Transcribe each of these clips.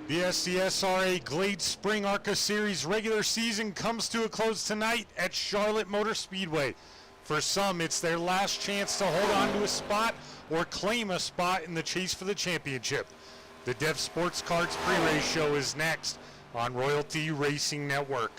The SCSRA Glade Spring ARCA Series regular season comes to a close tonight at Charlotte Motor Speedway. For some, it's their last chance to hold on to a spot or claim a spot in the chase for the championship. The Dev Sports Cards pre-race show is next on Royalty Racing Network.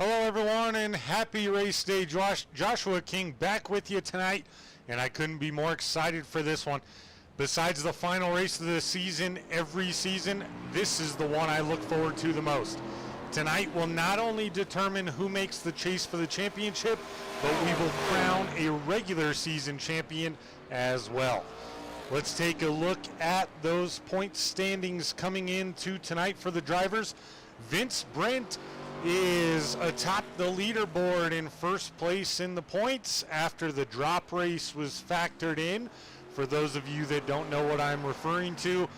Hello everyone and happy race day. Joshua King back with you tonight, and I couldn't be more excited for this one. Besides the final race of the season, every season, this is the one I look forward to the most. Tonight will not only determine who makes the chase for the championship, but we will crown a regular season champion as well. Let's take a look at those point standings coming into tonight for the drivers. Vince Brent is atop the leaderboard in first place in the points after the drop race was factored in. For those of you that don't know what I'm referring to,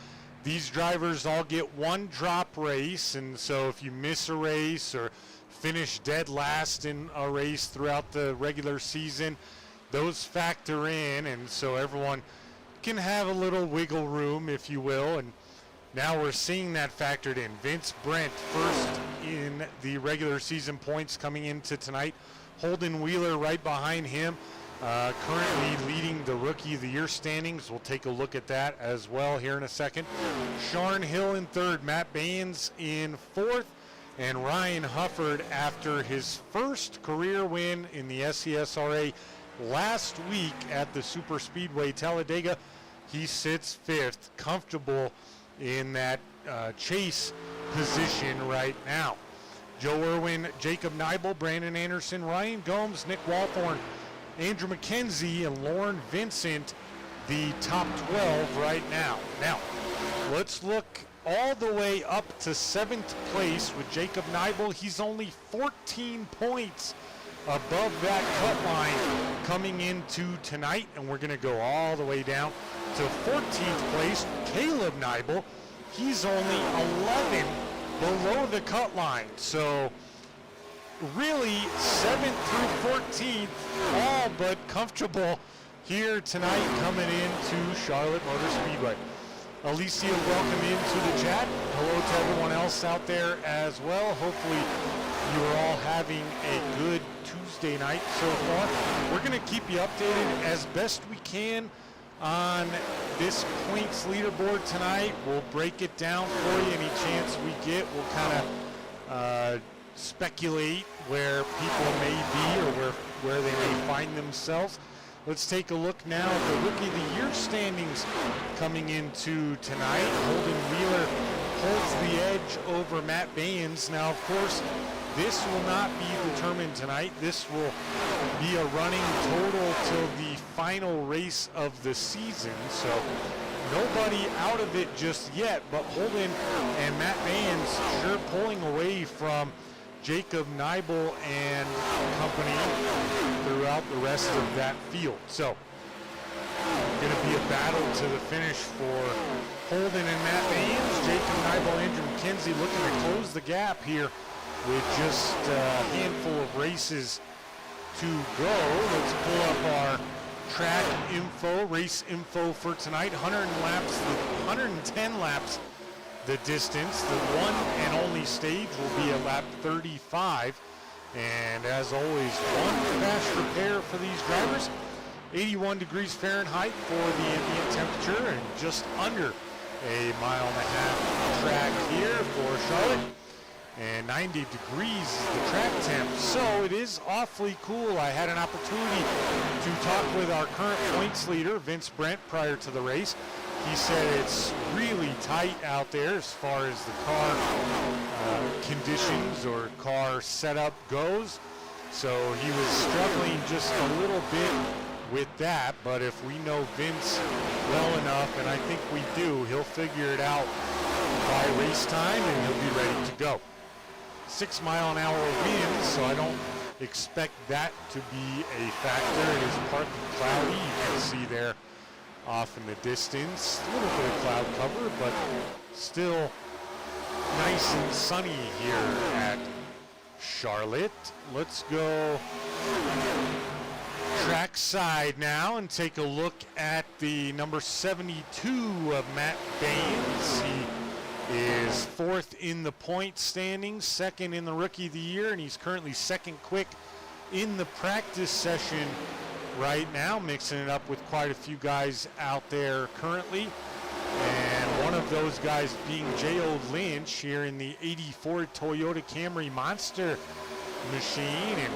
these drivers all get one drop race, and so if you miss a race or finish dead last in a race throughout the regular season, those factor in, and so everyone can have a little wiggle room, if you will. And now we're seeing that factored in. Vince Brent first in the regular season points coming into tonight. Holden Wheeler right behind him, currently leading the Rookie of the Year standings. We'll take a look at that as well here in a second. Sharn Hill in third, Matt Baines in fourth, and Ryan Hufford, after his first career win in the SCSRA last week at the Super Speedway Talladega, he sits fifth, comfortable in that chase position right now. Joe Irwin, Jacob Neibel, Brandon Anderson, Ryan Gomes, Nick Walthorn, Andrew McKenzie, and Lauren Vincent, the top 12 right now. Now, let's look all the way up to 7th place with Jacob Neibel. He's only 14 points above that cut line coming into tonight, and we're going to go all the way down to 14th place. Caleb Neibel, he's only 11 below the cut line. So really 7th through 14th, all but comfortable here tonight coming into Charlotte Motor Speedway. Alicia, welcome into the chat. Hello to everyone else out there as well. Hopefully you are all having a good Tuesday night so far. We're going to keep you updated as best we can on this points leaderboard tonight. We'll break it down for you any chance we get. We'll kind of speculate where people may be or where they may find themselves. Let's take a look now at the Rookie of the Year standings coming into tonight. Holden Wheeler holds the edge over Matt Baines. Now, of course, this will not be determined tonight. This will be a running total till the final race of the season. So nobody out of it just yet, but Holden and Matt Vance sure pulling away from Jacob Neibel and company throughout the rest of that field. So, going to be a battle to the finish for Holden and Matt Vance. Jacob Neibel, Andrew McKenzie looking to close the gap here with just a handful of races to go. Let's pull up our track info, race info for tonight. 110 laps the distance. The one and only stage will be at lap 35. And as always, one crash repair for these drivers. 81 degrees Fahrenheit for the ambient temperature, and just under a mile and a half track here for Charlotte. And 90 degrees is the track temp, so it is awfully cool. I had an opportunity to talk with our current points leader, Vince Brent, prior to the race. He said it's really tight out there as far as the car conditions or car setup goes. So he was struggling just a little bit with that, but if we know Vince well enough, and I think we do, he'll figure it out by race time and he'll be ready to go. 6 mile an hour winds, so I don't expect that to be a factor. It is partly cloudy, you can see there off in the distance. A little bit of cloud cover, but still nice and sunny here at Charlotte. Let's go track side now and take a look at the number 72 of Matt Baines. He is 4th in the point standings, 2nd in the Rookie of the Year, and he's currently 2nd quick in the practice session right now, mixing it up with quite a few guys out there currently. And one of those guys being J.O. Lynch here in the 84 Toyota Camry Monster machine. And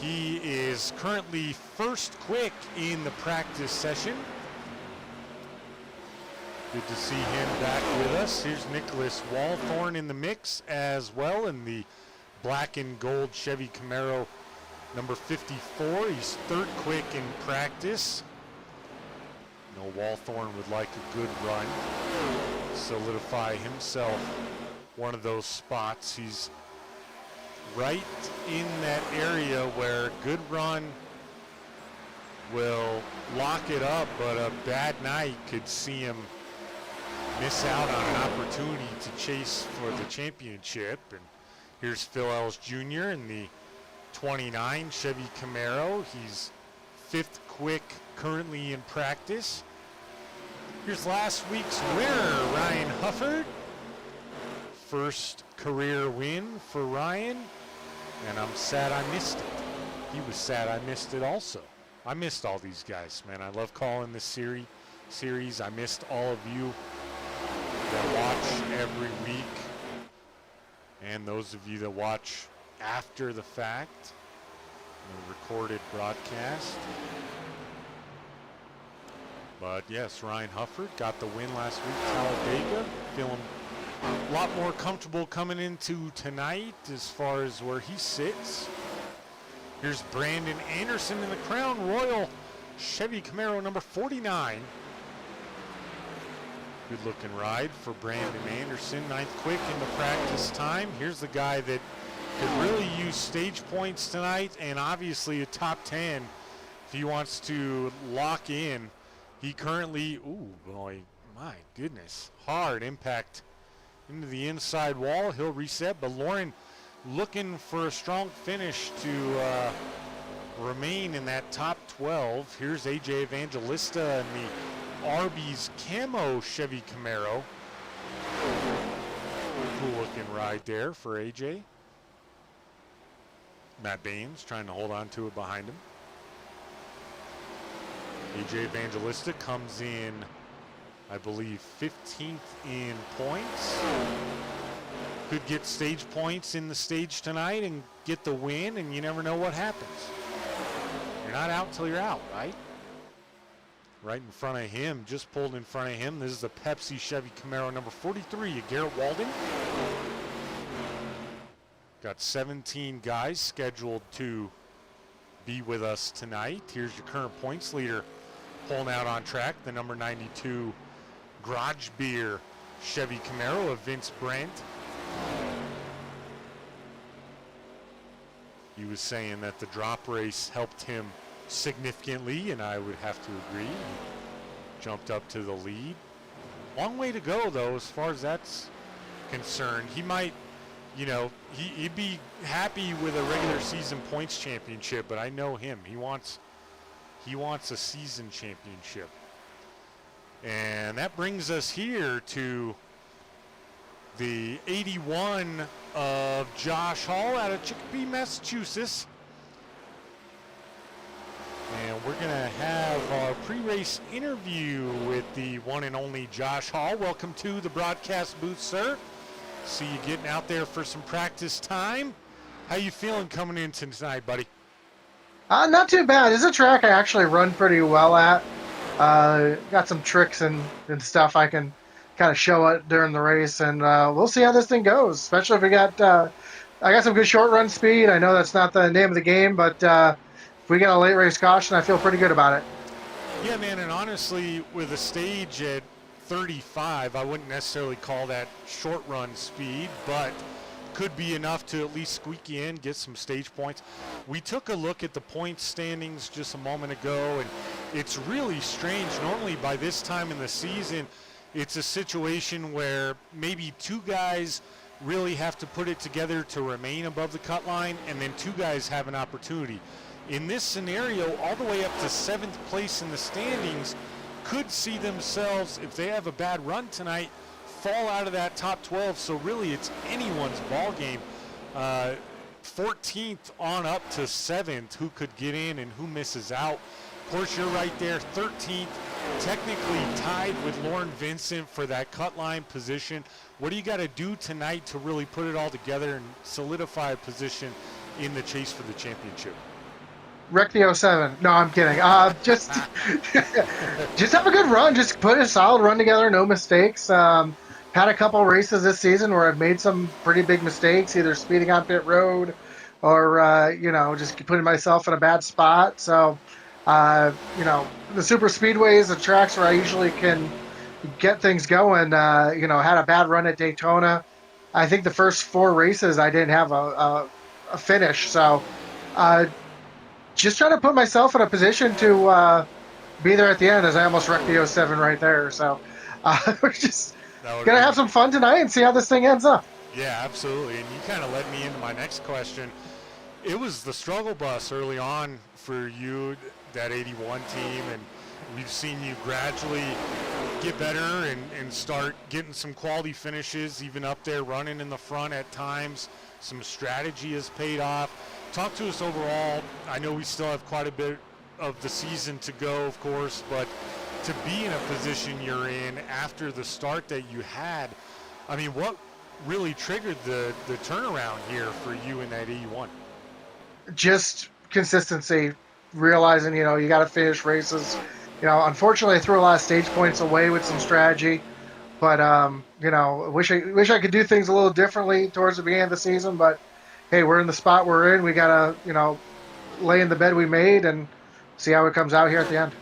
he is currently 1st quick in the practice session. Good to see him back with us. Here's Nicholas Walthorn in the mix as well in the black and gold Chevy Camaro number 54. He's 3rd quick in practice. No, Walthorn would like a good run, solidify himself one of those spots. He's right in that area where a good run will lock it up, but a bad night could see him miss out on an opportunity to chase for the championship. And here's Phil Ellis Jr. in the 29 Chevy Camaro. He's 5th quick currently in practice. Here's last week's winner, Ryan Hufford. First career win for Ryan, and I'm sad I missed it. He was sad I missed it also. I missed all these guys, man. I love calling this series. I missed all of you that watch every week, and those of you that watch after the fact, the recorded broadcast. But yes, Ryan Hufford got the win last week, Talladega. Feeling a lot more comfortable coming into tonight as far as where he sits. Here's Brandon Anderson in the Crown Royal Chevy Camaro number 49. Good looking ride for Brandon Anderson. 9th quick in the practice time. Here's the guy that could really use stage points tonight, and obviously a top 10 if he wants to lock in. He currently, ooh boy, my goodness, hard impact into the inside wall. He'll reset, but Lauren looking for a strong finish to remain in that top 12. Here's AJ Evangelista in the Arby's Camo Chevy Camaro. Cool looking ride there for AJ. Matt Baines trying to hold on to it behind him. AJ Evangelista comes in, I believe, 15th in points. Could get stage points in the stage tonight and get the win, and you never know what happens. You're not out till you're out, right? Right in front of him, just pulled in front of him. This is the Pepsi Chevy Camaro number 43, Garrett Walden. Got 17 guys scheduled to be with us tonight. Here's your current points leader pulling out on track, the number 92 Garage Beer Chevy Camaro of Vince Brandt. He was saying that the drop race helped him significantly, and I would have to agree. He jumped up to the lead. Long way to go, though, as far as that's concerned. He might, you know, he'd be happy with a regular season points championship, but I know him. He wants a season championship. And that brings us here to the 81 of Josh Hall out of Chicopee, Massachusetts. And we're going to have our pre-race interview with the one and only Josh Hall. Welcome to the broadcast booth, sir. See you getting out there for some practice time. How you feeling coming in tonight, buddy? Not too bad. This is a track I actually run pretty well at. Got some tricks and stuff I can kind of show it during the race, and we'll see how this thing goes, especially if we got I got some good short run speed. I know that's not the name of the game, but if we get a late race caution, I feel pretty good about it. Yeah, man, and honestly, with a stage at 35, I wouldn't necessarily call that short run speed, but could be enough to at least squeak you in, get some stage points. We took a look at the points standings just a moment ago, and it's really strange. Normally by this time in the season, it's a situation where maybe two guys really have to put it together to remain above the cut line, and then two guys have an opportunity. In this scenario, all the way up to 7th place in the standings could see themselves, if they have a bad run tonight, fall out of that top 12. So really it's anyone's ball game. 14th on up to 7th, who could get in and who misses out. Of course, you're right there, 13th, technically tied with Lauren Vincent for that cut line position. What do you got to do tonight to really put it all together and solidify a position in the chase for the championship? Wreck the 07. No, I'm kidding. Just have a good run. Just put a solid run together, no mistakes. Had a couple races this season where I've made some pretty big mistakes, either speeding on pit road or, just putting myself in a bad spot. So, the super speedways, the tracks where I usually can get things going, had a bad run at Daytona. I think the first 4 races I didn't have a finish. So, just trying to put myself in a position to be there at the end, as I almost wrecked the 07 right there. So, we're just going to have some fun tonight and see how this thing ends up. Yeah, absolutely. And you kind of led me into my next question. It was the struggle bus early on for you, that 81 team, and we've seen you gradually get better and start getting some quality finishes, even up there running in the front at times. Some strategy has paid off. Talk to us overall. I know we still have quite a bit of the season to go, of course, but to be in a position you're in after the start that you had, I mean, what really triggered the turnaround here for you in that 81? Just consistency, realizing, you got to finish races. Unfortunately, I threw a lot of stage points away with some strategy, but, wish I could do things a little differently towards the beginning of the season, but hey, we're in the spot we're in. We got to, lay in the bed we made and see how it comes out here at the end.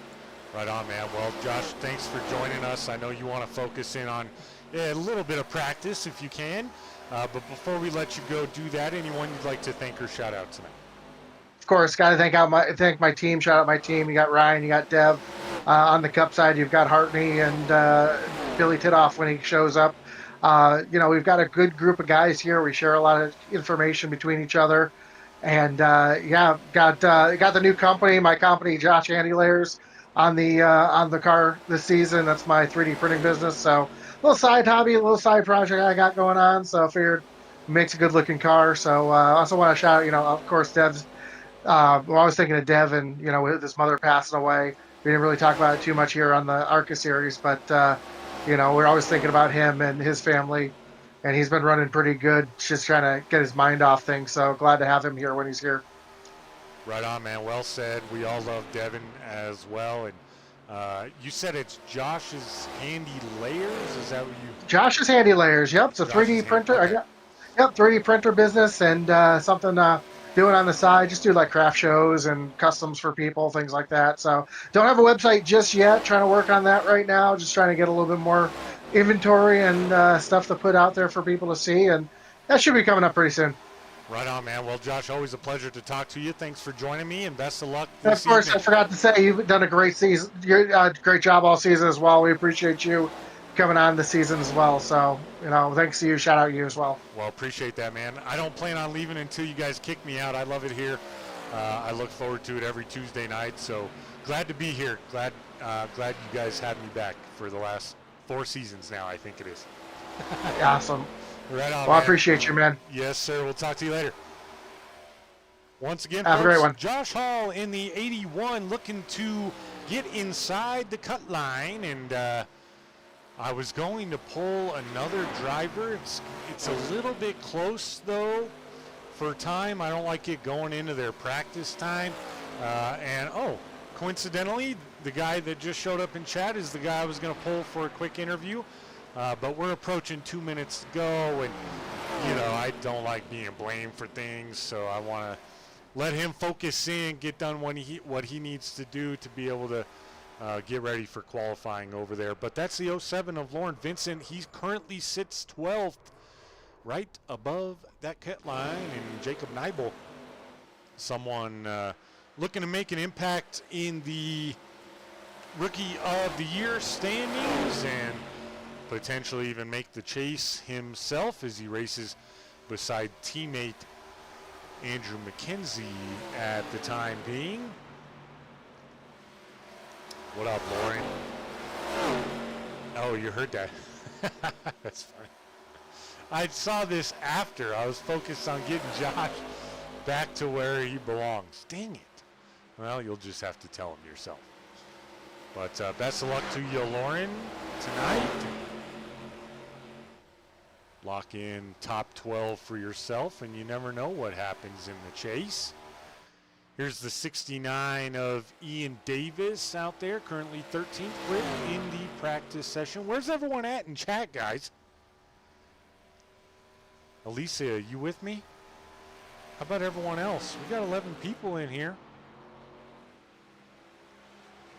Right on, man. Well, Josh, thanks for joining us. I know you want to focus in on a little bit of practice if you can, but before we let you go do that, anyone you'd like to thank or shout out tonight? Of course, got to thank my team. Shout out my team. You got Ryan, you got Dev. On the Cup side, you've got Hartney and Billy Tidoff when he shows up. We've got a good group of guys here. We share a lot of information between each other, and got the new company, my company, Josh Handy Layers, on the car this season. That's my 3D printing business. So a little side hobby, a little side project I got going on. So I figured it makes a good looking car. So I also want to shout out, of course, Dev's. I was thinking of Dev, and with his mother passing away, we didn't really talk about it too much here on the ARCA series, but we're always thinking about him and his family, and he's been running pretty good, just trying to get his mind off things. So glad to have him here when he's here. Right on, man. Well said. We all love Devin as well. And you said it's Josh's Handy Layers? Is that what you... Josh's Handy Layers, yep. It's a 3D printer. Okay. Yep, 3D printer business, and something do it on the side. Just do like craft shows and customs for people, things like that. So don't have a website just yet. Trying to work on that right now. Just trying to get a little bit more inventory and stuff to put out there for people to see, and that should be coming up pretty soon. Right on, man. Well, Josh, always a pleasure to talk to you. Thanks for joining me, and best of luck And of this course, evening. I forgot to say you've done a great season. You're great job all season as well. We appreciate you coming on this season as well. So thanks to you. Shout out you as well. Well, appreciate that, man. I don't plan on leaving until you guys kick me out. I love it here. I look forward to it every Tuesday night. So glad to be here. Glad you guys had me back for the last 4 seasons now, I think it is. Awesome. Right on, Well, I man. appreciate you, man. Yes, sir. We'll talk to you later. Once again, Have folks, a great one. Josh Hall in the 81 looking to get inside the cut line, and I was going to pull another driver. It's a little bit close, though, for time. I don't like it going into their practice time. Coincidentally, the guy that just showed up in chat is the guy I was going to pull for a quick interview. But we're approaching 2 minutes to go, and, I don't like being blamed for things, so I want to let him focus in, get done what he needs to do to be able to get ready for qualifying over there. But that's the 07 of Lauren Vincent. He currently sits 12th, right above that cut line. And Jacob Neibel, someone looking to make an impact in the Rookie of the Year standings and potentially even make the chase himself as he races beside teammate Andrew McKenzie at the time being. What up, Lauren? Oh, you heard that. That's funny. I saw this after. I was focused on getting Josh back to where he belongs. Dang it. Well, you'll just have to tell him yourself. But best of luck to you, Lauren, tonight. Lock in top 12 for yourself, and you never know what happens in the chase. Here's the 69 of Ian Davis out there, currently 13th grip in the practice session. Where's everyone at in chat, guys? Alicia, you with me? How about everyone else? We got 11 people in here.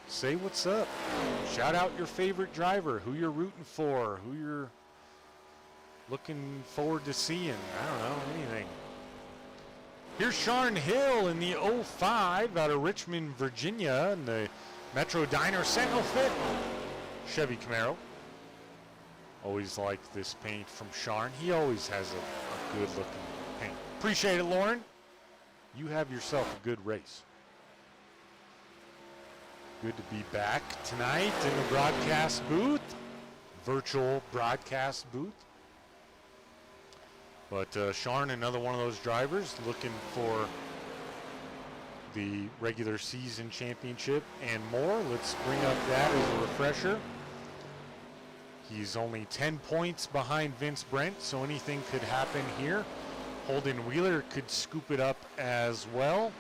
Say what's up. Shout out your favorite driver, who you're rooting for, who you're looking forward to seeing. I don't know, anything. Here's Sharon Hill in the 05 out of Richmond, Virginia, in the Metro Diner Sentinel Fit Chevy Camaro. Always like this paint from Sharon. He always has a good looking paint. Appreciate it, Lauren. You have yourself a good race. Good to be back tonight in the broadcast booth, virtual broadcast booth. But Sharon, another one of those drivers looking for the regular season championship and more. Let's bring up that as a refresher. He's only 10 points behind Vince Brent, so anything could happen here. Holden Wheeler could scoop it up as well.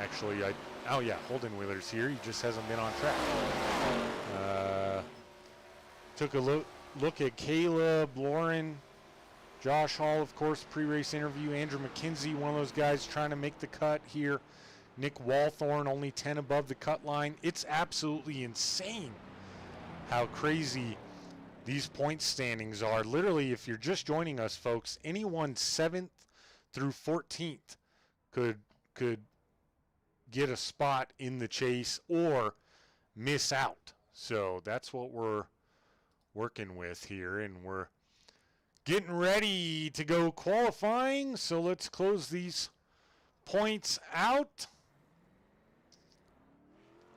Actually, Holden Wheeler's here. He just hasn't been on track. Took a look at Caleb, Lauren, Josh Hall, of course, pre-race interview. Andrew McKenzie, one of those guys trying to make the cut here. Nick Walthorn, only 10 above the cut line. It's absolutely insane how crazy these point standings are. Literally, if you're just joining us, folks, anyone 7th through 14th could get a spot in the chase or miss out. So that's what we're working with here, and we're getting ready to go qualifying. So let's close these points out.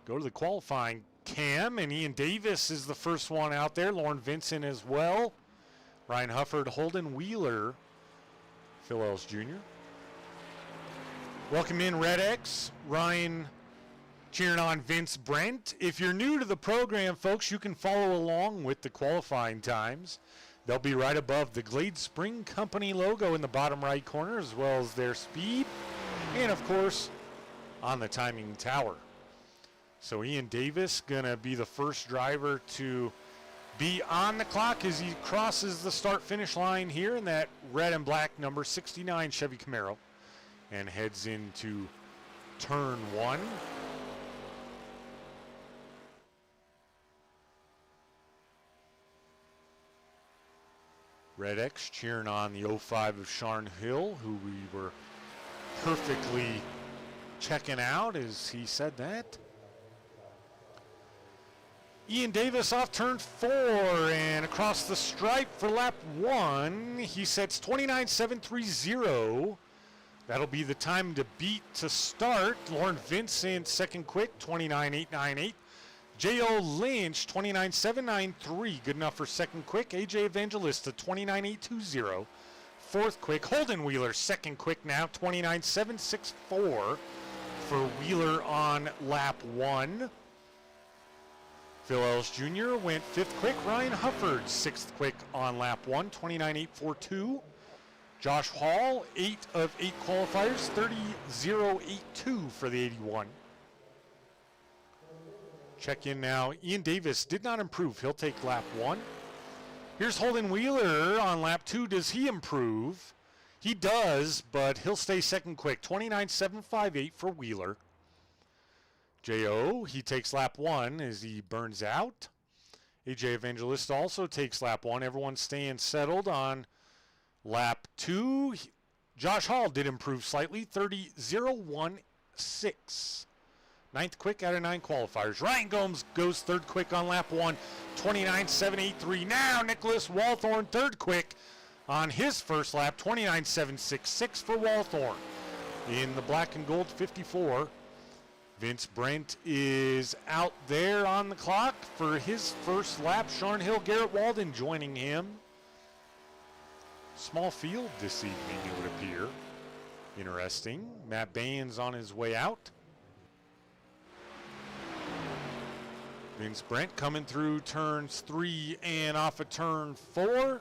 Go to the qualifying cam, and Ian Davis is the first one out there. Lauren Vincent as well. Ryan Hufford, Holden Wheeler, Phil Ells Jr. Welcome in, Red X. Ryan cheering on Vince Brent. If you're new to the program, folks, you can follow along with the qualifying times. They'll be right above the Glade Spring Company logo in the bottom right corner, as well as their speed, and of course on the timing tower. So Ian Davis gonna be the first driver to be on the clock as he crosses the start finish line here in that red and black number 69 Chevy Camaro. and heads into turn 1. Red X cheering on the 05 of Sharn Hill, who we were perfectly checking out as he said that. Ian Davis off turn 4 and across the stripe for lap 1. He sets 29.730. That'll be the time to beat to start. Lauren Vincent second quick, 29.898. J.O. Lynch, 29.793. Good enough for second quick. AJ Evangelista, 29.820. Fourth quick. Holden Wheeler, second quick now, 29.764 for Wheeler on lap 1. Phil Ellis Jr. went fifth quick. Ryan Hufford, sixth quick on lap 1, 29.842. Josh Hall, 8 of 8 qualifiers, 30.082 for the 81. Check in now. Ian Davis did not improve. He'll take lap 1. Here's Holden Wheeler on lap 2. Does he improve? He does, but he'll stay second quick. 29.758 for Wheeler. J.O., he takes lap 1 as he burns out. AJ Evangelista also takes lap 1. Everyone's staying settled on lap 2. Josh Hall did improve slightly. 30.016. Ninth quick out of 9 qualifiers. Ryan Gomes goes third quick on lap 1. 29.783. Now Nicholas Walthorn third quick on his first lap. 29.766 for Walthorn. In the black and gold 54. Vince Brent is out there on the clock for his first lap. Sharn Hill, Garrett Walden joining him. Small field this evening, it would appear. Interesting. Matt Baines on his way out. Vince Brent coming through turns 3 and off of turn 4.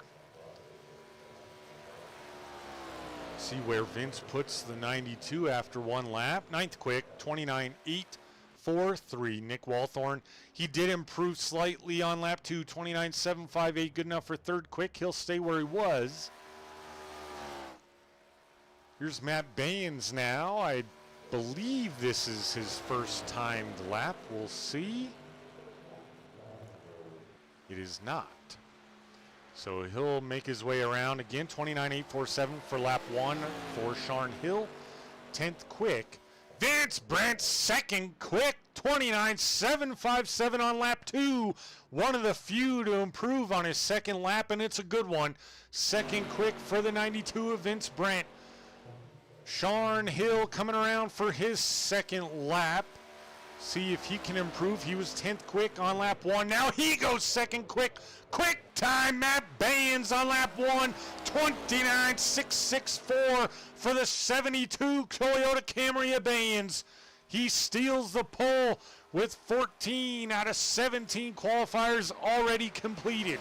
See where Vince puts the 92 after one lap. Ninth quick, 29.843. Nick Walthorn, he did improve slightly on lap 2, 29.758. Good enough for third quick. He'll stay where he was. Here's Matt Baines now. I believe this is his first timed lap. We'll see. It is not. So he'll make his way around again. 29.847 for lap 1 for Sharn Hill. 10th quick. Vince Brent second quick. 29.757 on lap 2. One of the few to improve on his second lap, and it's a good one. Second quick for the 92 of Vince Brent. Sharn Hill coming around for his second lap. See if he can improve. He was 10th quick on lap 1. Now he goes second quick. Quick time, Matt Baines on lap 1. 29.664 for the 72 Toyota Camry of Baines. He steals the pole with 14 out of 17 qualifiers already completed.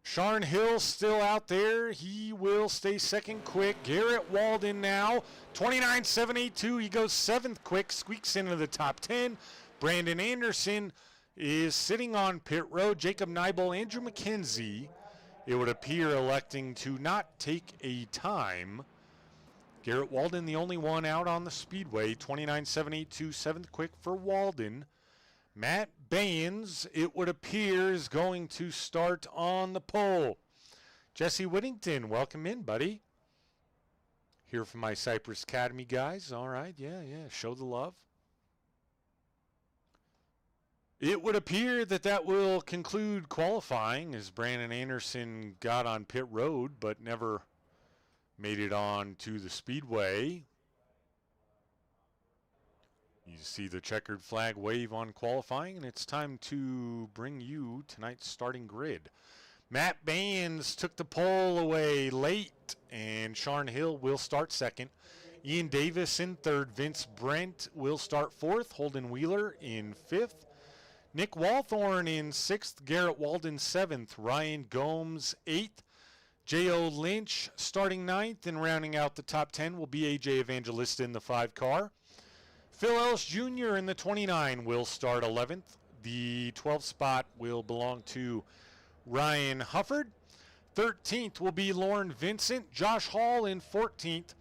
Sharn Hill still out there. He will stay second quick. Garrett Walden now, 29.782. He goes 7th quick, squeaks into the top 10. Brandon Anderson is sitting on pit road. Jacob Neibel, Andrew McKenzie, it would appear, electing to not take a time. Garrett Walden, the only one out on the Speedway, 29.782, 7th quick for Walden. Matt Baines, it would appear, is going to start on the pole. Jesse Whittington, welcome in, buddy. Here from my Cypress Academy guys. All right, yeah, show the love. It would appear that that will conclude qualifying as Brandon Anderson got on pit road but never made it on to the Speedway. You see the checkered flag wave on qualifying, and it's time to bring you tonight's starting grid. Matt Baines took the pole away late, and Sharn Hill will start second. Ian Davis in third. Vince Brent will start fourth. Holden Wheeler in fifth. Nick Walthorn in sixth. Garrett Walden seventh. Ryan Gomes eighth. J.O. Lynch starting ninth, and rounding out the top 10 will be A.J. Evangelista in the 5 car. Phil Ellis Jr. in the 29 will start 11th. The 12th spot will belong to Ryan Hufford. 13th will be Lauren Vincent. Josh Hall in 14th.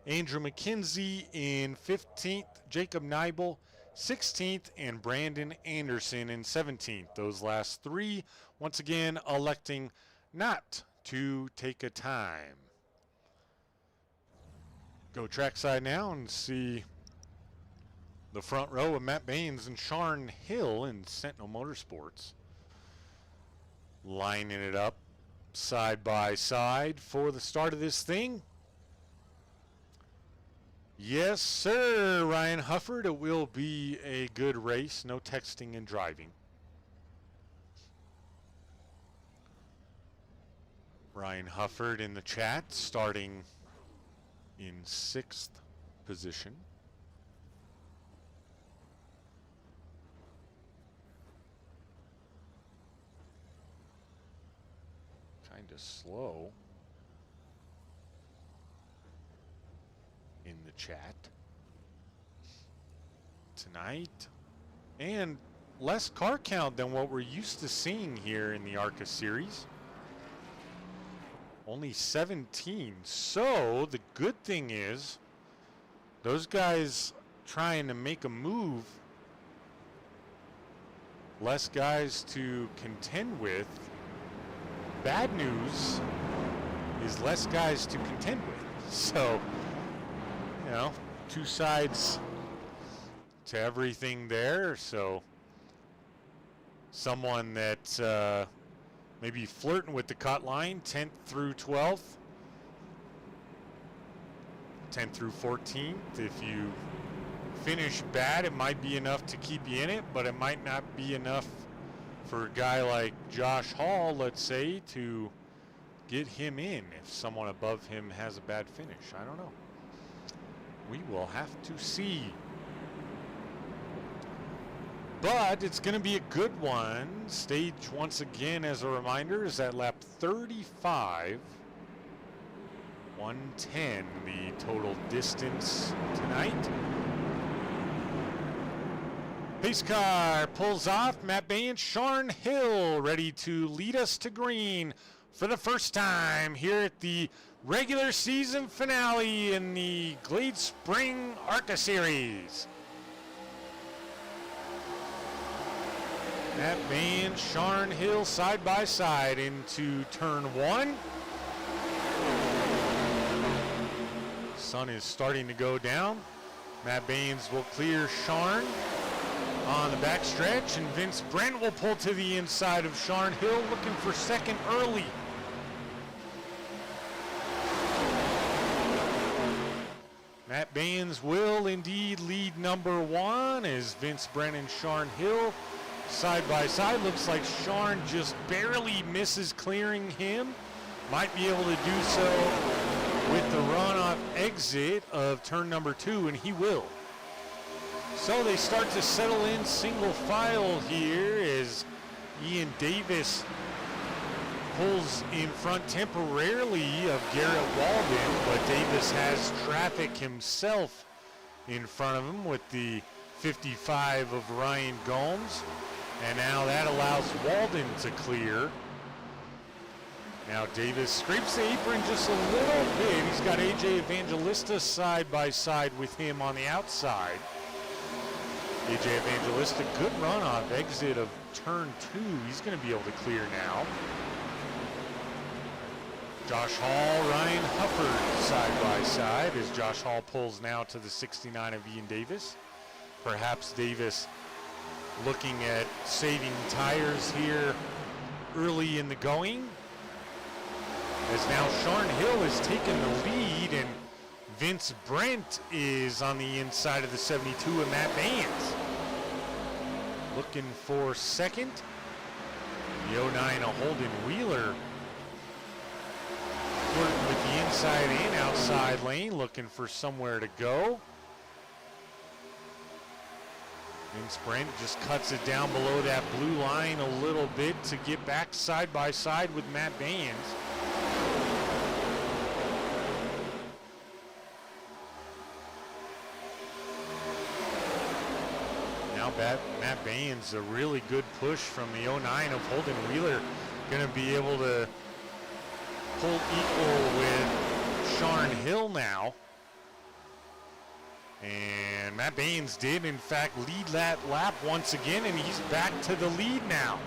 Andrew McKenzie in 15th, Jacob Neibel 16th, and Brandon Anderson in 17th. Those last three, once again, electing not to take a time. Go trackside now and see the front row of Matt Baines and Sharn Hill in Sentinel Motorsports. Lining it up side by side for the start of this thing. Yes, sir, Ryan Hufford. It will be a good race. No texting and driving. Ryan Hufford in the chat, starting in 6th position. Kind of slow in the chat tonight, and less car count than what we're used to seeing here in the ARCA series. Only 17. So the good thing is those guys trying to make a move, less guys to contend with. Bad news is less guys to contend with. So, you know, two sides to everything there. So someone that maybe flirting with the cut line, 10th through 12th, 10th through 14th. If you finish bad, it might be enough to keep you in it, but it might not be enough for a guy like Josh Hall, let's say, to get him in if someone above him has a bad finish. I don't know. We will have to see. But it's going to be a good one. Stage, once again, as a reminder, is at lap 35. 110, the total distance tonight. Pace car pulls off. Matt Baines, Sharn Hill ready to lead us to green for the first time here at the regular season finale in the Glade Spring ARCA Series. Matt Baines, Sharn Hill side by side into turn one. Sun is starting to go down. Matt Baines will clear Sharn on the backstretch, and Vince Brent will pull to the inside of Sharn Hill, looking for second early. Matt Baines will indeed lead number one as Vince Brent and Sharn Hill side by side. Looks like Sharn just barely misses clearing him. Might be able to do so with the runoff exit of turn number two, and he will. So they start to settle in single file here as Ian Davis pulls in front temporarily of Garrett Walden, but Davis has traffic himself in front of him with the 55 of Ryan Gomes. And now that allows Walden to clear. Now Davis scrapes the apron just a little bit. He's got AJ Evangelista side by side with him on the outside. AJ Evangelista, good runoff exit of turn two. He's going to be able to clear now. Josh Hall, Ryan Hufford side by side as Josh Hall pulls now to the 69 of Ian Davis. Perhaps Davis looking at saving tires here early in the going, as now Sharn Hill has taken the lead and Vince Brent is on the inside of the 72 of Matt Baines. Looking for second. The 09 of Holden Wheeler flirting with the inside and outside lane, looking for somewhere to go. Vince Brent just cuts it down below that blue line a little bit to get back side by side with Matt Baines. Now Matt Baines, a really good push from the 09 of Holden Wheeler, going to be able to pull equal with Sharn Hill now. And Matt Baines did, in fact, lead that lap once again, and he's back to the lead now.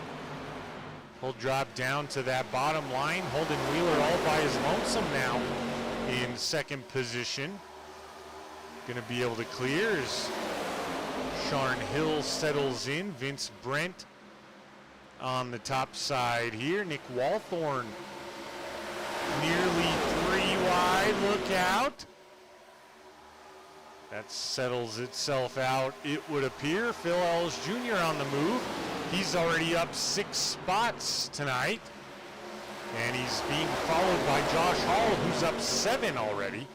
He'll drop down to that bottom line. Holden Wheeler all by his lonesome now in second position. Going to be able to clear as Sharn Hill settles in. Vince Brent on the top side here. Nick Walthorn nearly 3 wide. Look out. That settles itself out, it would appear. Phil Ellis Jr. on the move. He's already up 6 spots tonight. And he's being followed by Josh Hall, who's up 7 already.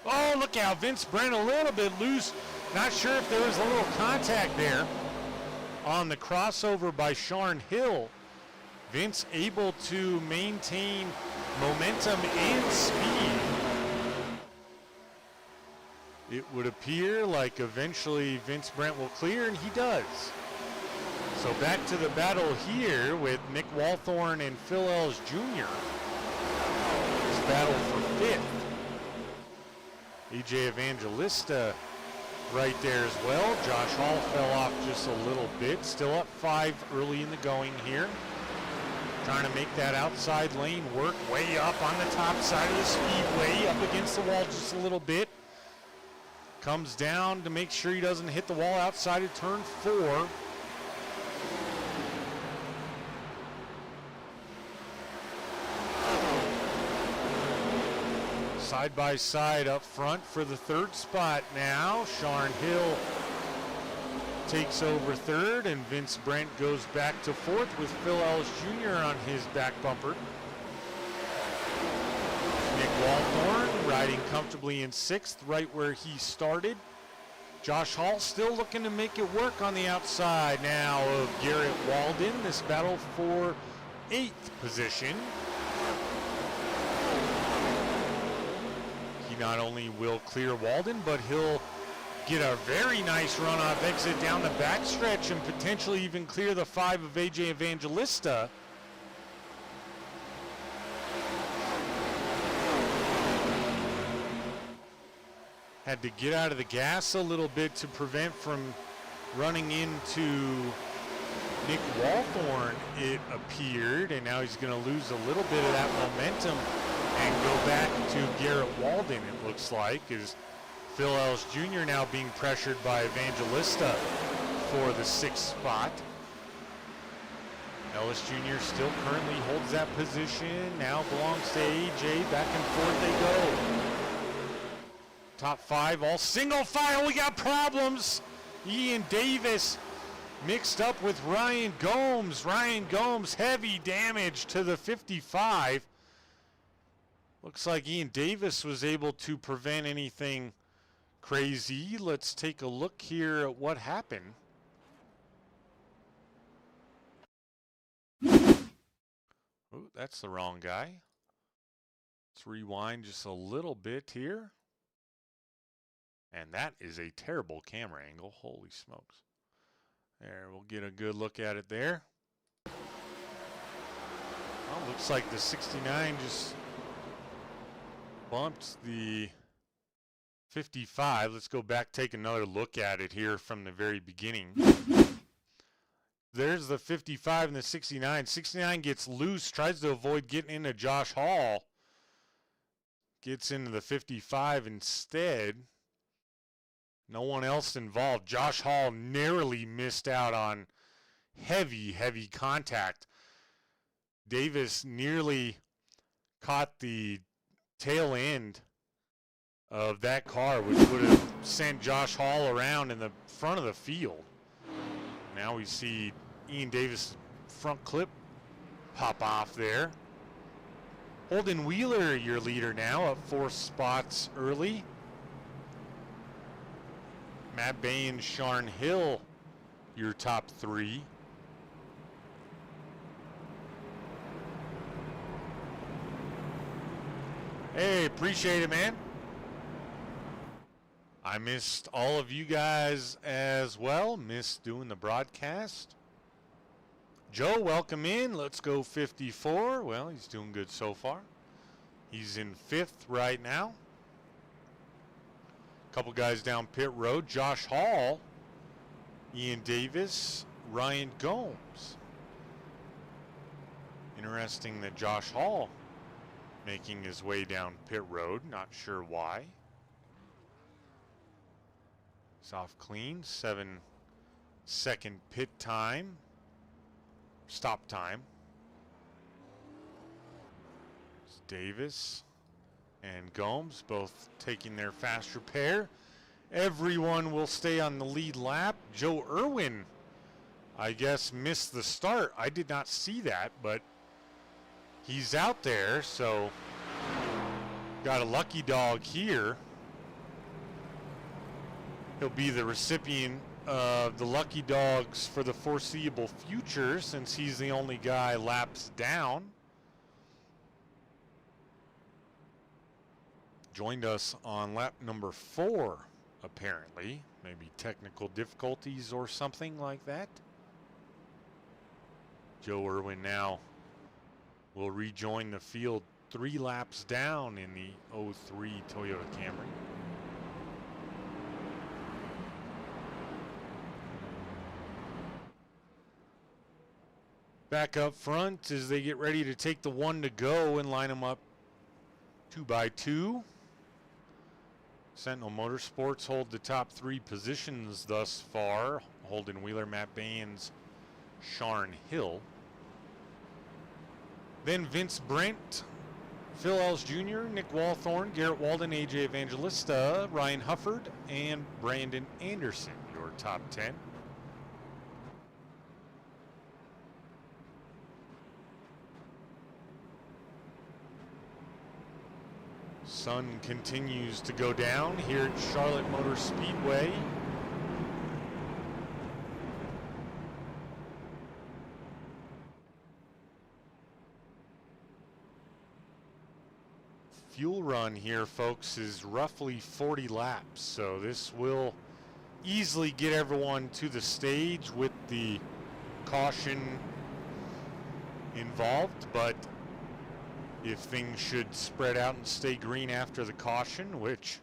Oh, look out. Vince Brent a little bit loose. Not sure if there was a little contact there on the crossover by Sharn Hill. Vince able to maintain momentum and speed. It would appear like eventually Vince Brent will clear, and he does. So back to the battle here with Nick Walthorn and Phil Ellis Jr. This battle for 5th. AJ Evangelista right there as well. Josh Hall fell off just a little bit. Still up 5 early in the going here. Trying to make that outside lane work. Way up on the top side of the speedway. Up against the wall just a little bit. Comes down to make sure he doesn't hit the wall outside of turn 4. Side by side up front for the 3rd spot now. Sharn Hill takes over 3rd, and Vince Brent goes back to 4th with Phil Ellis Jr. on his back bumper. Nick Walthorn riding comfortably in 6th, right where he started. Josh Hall still looking to make it work on the outside now of Garrett Walden. This battle for 8th position. He not only will clear Walden, but he'll get a very nice runoff exit down the backstretch and potentially even clear the 5 of AJ Evangelista. Had to get out of the gas a little bit to prevent from running into Nick Walthorn, it appeared, and now he's going to lose a little bit of that momentum and go back to Garrett Walden, it looks like, as Phil Ellis Jr. now being pressured by Evangelista for the 6th spot. Ellis Jr. still currently holds that position, now belongs to AJ, back and forth they go. Top 5, all single file. We got problems. Ian Davis mixed up with Ryan Gomes. Ryan Gomes, heavy damage to the 55. Looks like Ian Davis was able to prevent anything crazy. Let's take a look here at what happened. Oh, that's the wrong guy. Let's rewind just a little bit here. And that is a terrible camera angle. Holy smokes. There, we'll get a good look at it there. Well, looks like the 69 just bumped the 55. Let's go back, take another look at it here from the very beginning. There's the 55 and the 69. 69 gets loose, tries to avoid getting into Josh Hall. Gets into the 55 instead. No one else involved. Josh Hall narrowly missed out on heavy, heavy contact. Davis nearly caught the tail end of that car, which would have sent Josh Hall around in the front of the field. Now we see Ian Davis' front clip pop off there. Holden Wheeler, your leader now, up 4 spots early. Matt Baines, Sharn Hill, your top 3. Hey, appreciate it, man. I missed all of you guys as well. Missed doing the broadcast. Joe, welcome in. Let's go 54. Well, he's doing good so far. He's in 5th right now. Couple guys down pit road. Josh Hall, Ian Davis, Ryan Gomes. Interesting that Josh Hall making his way down pit road. Not sure why. Soft clean. 7-second pit time. Stop time. It's Davis and Gomes both taking their fast repair. Everyone will stay on the lead lap. Joe Irwin, I guess, missed the start. I did not see that, but he's out there, so got a lucky dog here. He'll be the recipient of the lucky dogs for the foreseeable future since he's the only guy laps down. Joined us on lap number 4, apparently. Maybe technical difficulties or something like that. Joe Irwin now will rejoin the field 3 laps down in the 03 Toyota Camry. Back up front as they get ready to take the 1 to go and line them up 2 by 2. Sentinel Motorsports hold the top 3 positions thus far. Holden Wheeler, Matt Baines, Sharn Hill. Then Vince Brent, Phil Ellis Jr., Nick Walthorn, Garrett Walden, AJ Evangelista, Ryan Hufford, and Brandon Anderson, your top 10. Sun continues to go down here at Charlotte Motor Speedway. Fuel run here, folks, is roughly 40 laps, so this will easily get everyone to the stage with the caution involved, but if things should spread out and stay green after the caution, which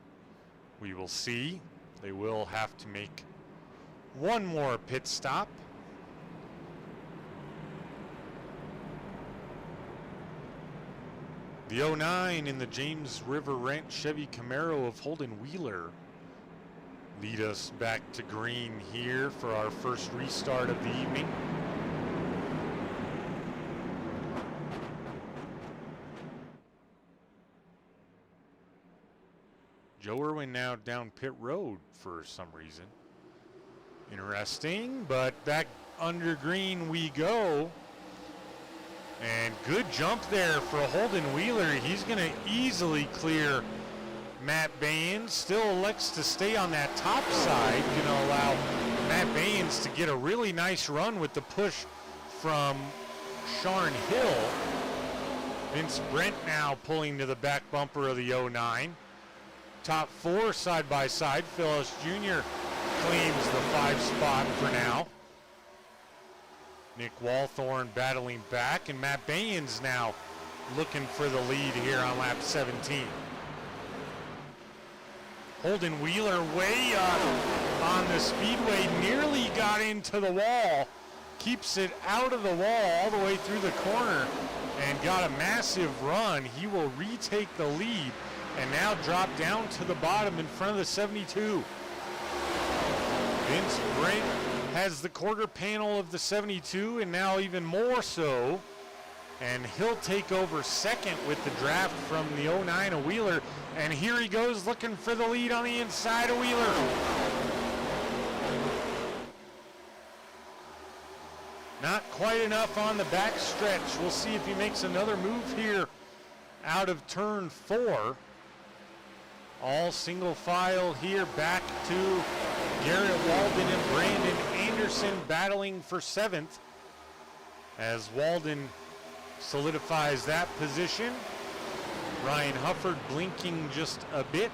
we will see, they will have to make one more pit stop. The 09 in the James River Rent Chevy Camaro of Holden Wheeler lead us back to green here for our first restart of the evening. Joe Irwin now down pit road for some reason. Interesting, but back under green we go. And good jump there for Holden Wheeler. He's going to easily clear Matt Baines. Still elects to stay on that top side. Going to allow Matt Baines to get a really nice run with the push from Sharn Hill. Vince Brent now pulling to the back bumper of the 09. Top 4 side by side. Phil Ellis Jr. claims the 5 spot for now. Nick Walthorn battling back, and Matt Baines now looking for the lead here on lap 17. Holden Wheeler way up on the speedway, nearly got into the wall, keeps it out of the wall all the way through the corner, and got a massive run. He will retake the lead and now drop down to the bottom in front of the 72. Vince Brent has the quarter panel of the 72, and now even more so. And he'll take over second with the draft from the 09 of Wheeler. And here he goes looking for the lead on the inside of Wheeler. Not quite enough on the back stretch. We'll see if he makes another move here out of turn 4. All single file here back to Garrett Walden and Brandon Anderson battling for 7th as Walden solidifies that position. Ryan Hufford blinking just a bit.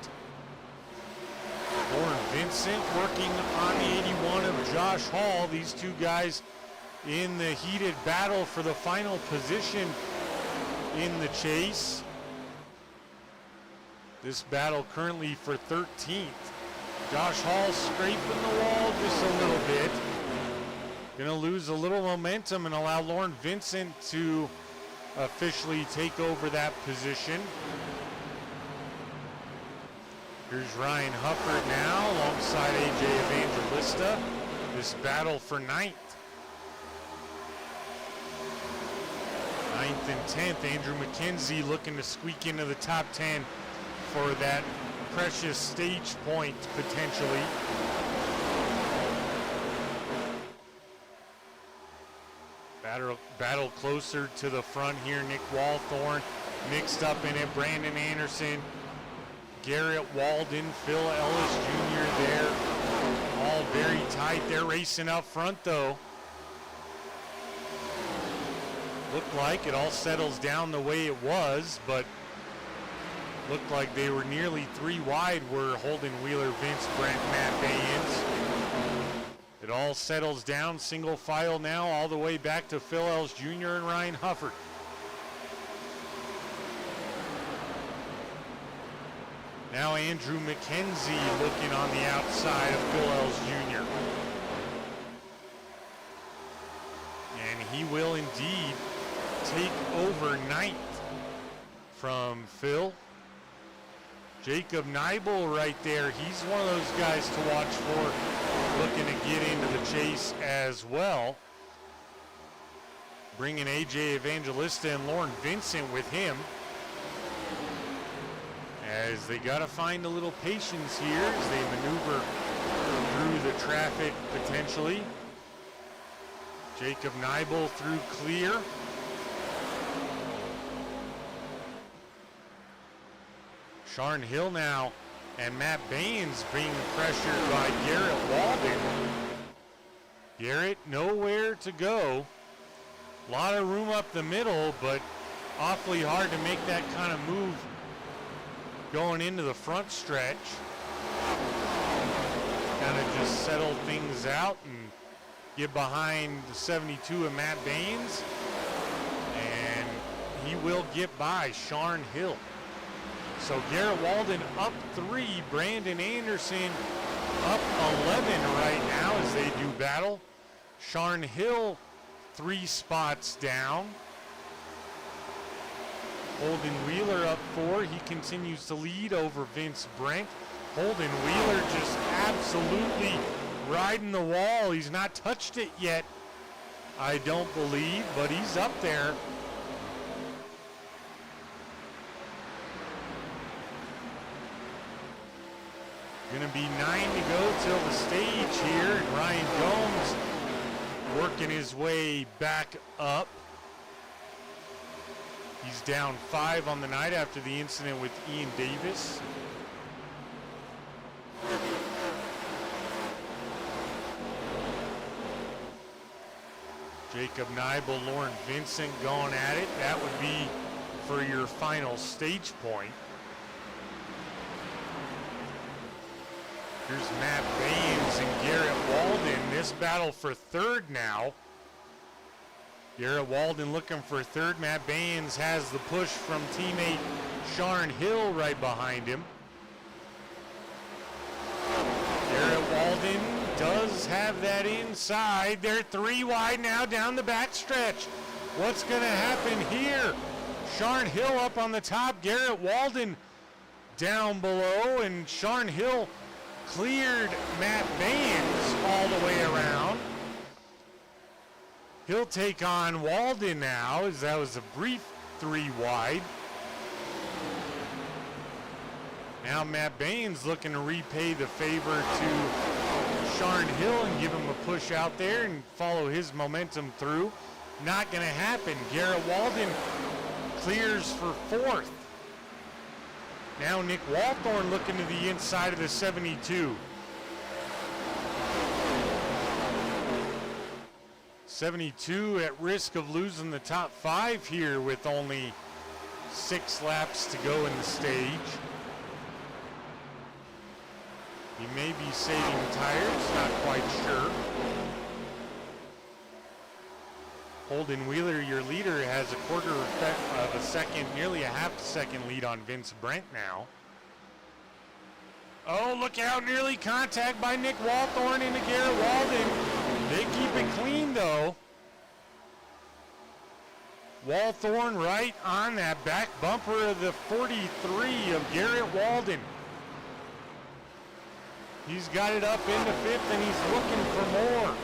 Warren Vincent working on the 81 of Josh Hall. These two guys in the heated battle for the final position in the chase. This battle currently for 13th. Josh Hall scraping the wall just a little bit. Gonna lose a little momentum and allow Lauren Vincent to officially take over that position. Here's Ryan Hufford now alongside AJ Evangelista. This battle for ninth. 9th and 10th. Andrew McKenzie looking to squeak into the top 10 for that precious stage point potentially. Battle closer to the front here. Nick Walthorn mixed up in it. Brandon Anderson, Garrett Walden, Phil Ellis Jr. there. All very tight. They're racing up front though. Looked like it all settles down the way it was, but looked like they were nearly 3 wide were Holden Wheeler, Vince Brent, Matt Bayens. It all settles down, single file now, all the way back to Phil Ellis Jr. and Ryan Hufford. Now Andrew McKenzie looking on the outside of Phil Ellis Jr. And he will indeed take over 9th from Phil. Jacob Neibel right there. He's one of those guys to watch for, looking to get into the chase as well. Bringing AJ Evangelista and Lauren Vincent with him, as they got to find a little patience here as they maneuver through the traffic potentially. Jacob Neibel through clear. Sharn Hill now and Matt Baines being pressured by Garrett Walden. Garrett nowhere to go. A lot of room up the middle, but awfully hard to make that kind of move going into the front stretch. Kind of just settle things out and get behind the 72 of Matt Baines. And he will get by Sharn Hill. So Garrett Walden up 3, Brandon Anderson up 11 right now as they do battle. Sharn Hill 3 spots down. Holden Wheeler up 4. He continues to lead over Vince Brent. Holden Wheeler just absolutely riding the wall. He's not touched it yet, I don't believe, but he's up there. Gonna be 9 to go till the stage here, and Ryan Gomes working his way back up. He's down 5 on the night after the incident with Ian Davis. Jacob Neibel, Lauren Vincent going at it. That would be for your final stage point. Here's Matt Baines and Garrett Walden. This battle for 3rd now. Garrett Walden looking for 3rd. Matt Baines has the push from teammate Sharn Hill right behind him. Garrett Walden does have that inside. They're 3 wide now down the back stretch. What's going to happen here? Sharn Hill up on the top. Garrett Walden down below, and Sharn Hill cleared Matt Baines all the way around. He'll take on Walden now, as that was a brief 3 wide. Now Matt Baines looking to repay the favor to Sharn Hill and give him a push out there and follow his momentum through. Not going to happen. Garrett Walden clears for 4th. Now Nick Walthorn looking to the inside of the 72. 72 at risk of losing the top 5 here with only 6 laps to go in the stage. He may be saving tires, not quite sure. Holden Wheeler, your leader, has a quarter of a second, nearly a half second lead on Vince Brent now. Oh, look out, nearly contact by Nick Walthorn into Garrett Walden. They keep it clean, though. Walthorn right on that back bumper of the 43 of Garrett Walden. He's got it up into fifth, and he's looking for more.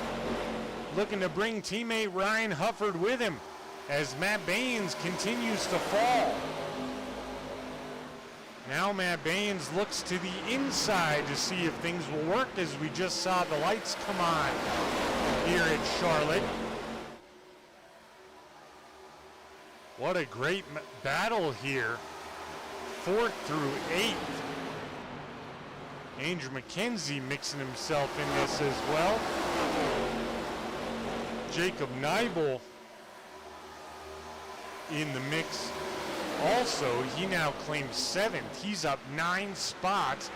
Looking to bring teammate Ryan Hufford with him as Matt Baines continues to fall. Now Matt Baines looks to the inside to see if things will work, as we just saw the lights come on here at Charlotte. What a great battle here, 4th through 8th. Andrew McKenzie mixing himself in this as well. Jacob Neibel in the mix also. He now claims 7th. He's up 9 spots.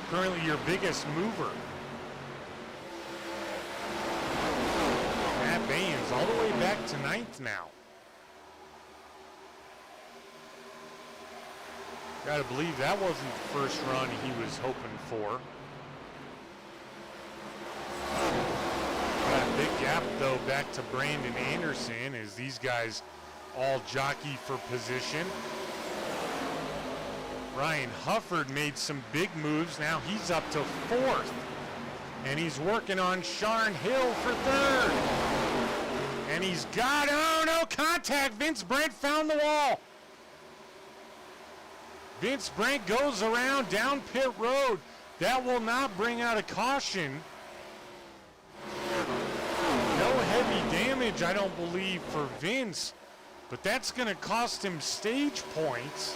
Currently your biggest mover. Matt Baines all the way back to 9th now. Gotta believe that wasn't the first run he was hoping for. Got a big gap though back to Brandon Anderson as these guys all jockey for position. Ryan Hufford made some big moves. Now he's up to 4th. And he's working on Sharn Hill for 3rd. And he's got, oh no, contact. Vince Brent found the wall. Vince Brent goes around down pit road. That will not bring out a caution. No heavy damage, I don't believe, for Vince. But that's going to cost him stage points.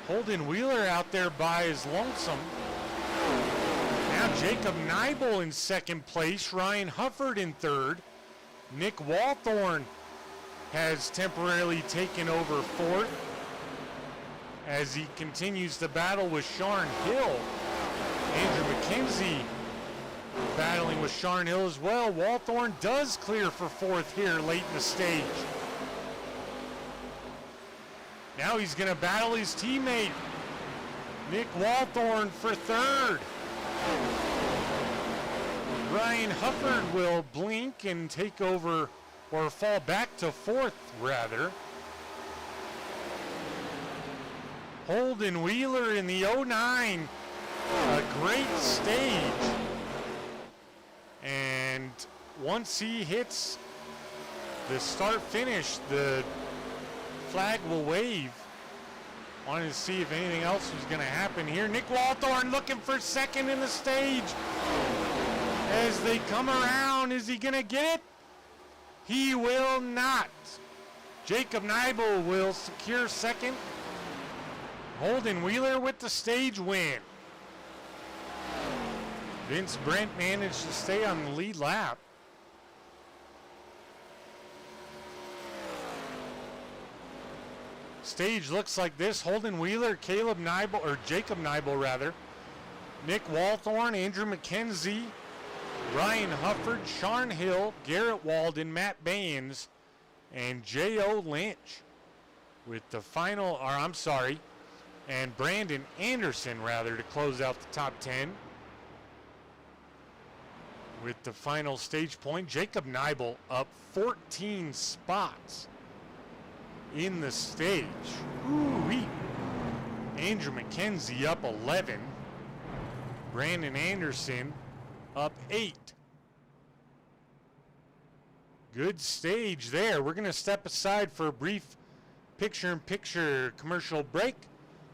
Holden Wheeler out there by his lonesome. Now Jacob Neibel in 2nd place. Ryan Hufford in 3rd. Nick Walthorn has temporarily taken over 4th as he continues to battle with Sharn Hill. Andrew McKenzie battling with Sharn Hill as well. Walthorn does clear for 4th here late in the stage. Now he's going to battle his teammate, Nick Walthorn, for 3rd. Ryan Hufford will blink and take over, or fall back to 4th, rather. Holden Wheeler in the 09. A great stage. And once he hits the start-finish, the flag will wave. Wanted to see if anything else was going to happen here. Nick Walthorn looking for 2nd in the stage. As they come around, is he going to get it? He will not. Jacob Neibel will secure 2nd. Holden Wheeler with the stage win. Vince Brent managed to stay on the lead lap. Stage looks like this. Holden Wheeler, Jacob Neibel rather. Nick Walthorn, Andrew McKenzie, Ryan Hufford, Sharn Hill, Garrett Walden, Matt Baines, and J.O. Lynch with the final, and Brandon Anderson rather, to close out the top 10. With the final stage point, Jacob Neibel up 14 spots in the stage. Ooh-wee. Andrew McKenzie up 11. Brandon Anderson up 8. Good stage there. We're going to step aside for a brief picture-in-picture commercial break.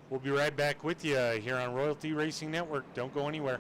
We'll be right back with you here on Royalty Racing Network. Don't go anywhere.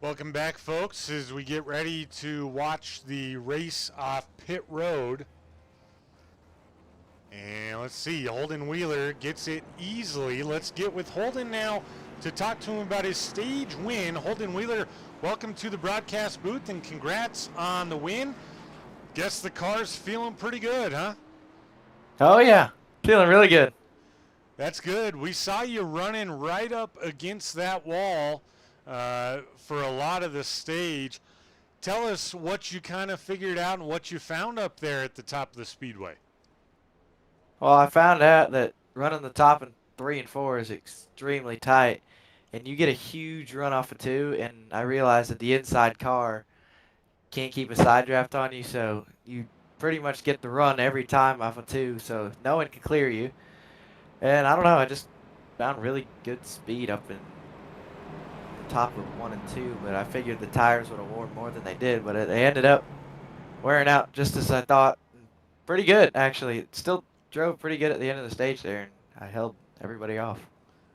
Welcome back, folks, as we get ready to watch the race off pit road. And let's see, Holden Wheeler gets it easily. Let's get with Holden now to talk to him about his stage win. Holden Wheeler, welcome to the broadcast booth and congrats on the win. Guess the car's feeling pretty good, huh? Oh yeah, feeling really good. That's good. We saw you running right up against that wall for a lot of the stage. Tell us what you kind of figured out and what you found up there at the top of the Speedway. Well, I found out that running the top in 3 and 4 is extremely tight, and you get a huge run off of 2, and I realized that the inside car can't keep a side draft on you, so you pretty much get the run every time off of 2, so no one can clear you. And I don't know, I just found really good speed up in the top of 1 and 2, but I figured the tires would have worn more than they did, but they ended up wearing out just as I thought. Pretty good, actually. It still drove pretty good at the end of the stage there, and I held everybody off.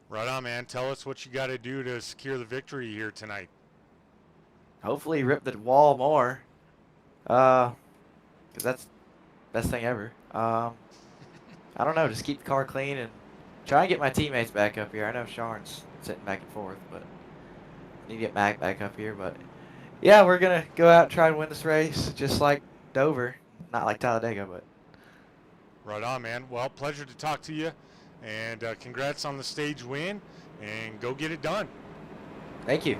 Right on, man. Tell us what you got to do to secure the victory here tonight. Hopefully rip the wall more, because that's the best thing ever. I don't know, just keep the car clean and try and get my teammates back up here. I know Sean's sitting back and forth, but I need to get Mac back up here. But yeah, we're going to go out and try and win this race, just like Dover. Not like Talladega, but. Right on, man. Well, pleasure to talk to you, and congrats on the stage win, and go get it done. Thank you.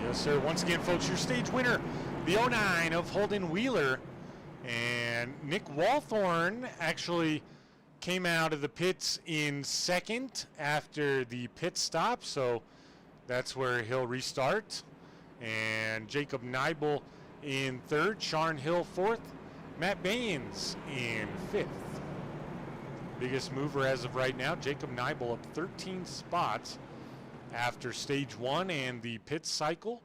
Yes, sir. Once again, folks, your stage winner, the 09 of Holden Wheeler, and Nick Walthorn actually came out of the pits in second after the pit stop, so that's where he'll restart. And Jacob Neibel in third, Sharn Hill fourth, Matt Baines in fifth. Biggest mover as of right now, Jacob Neibel up 13 spots after stage 1 and the pit cycle.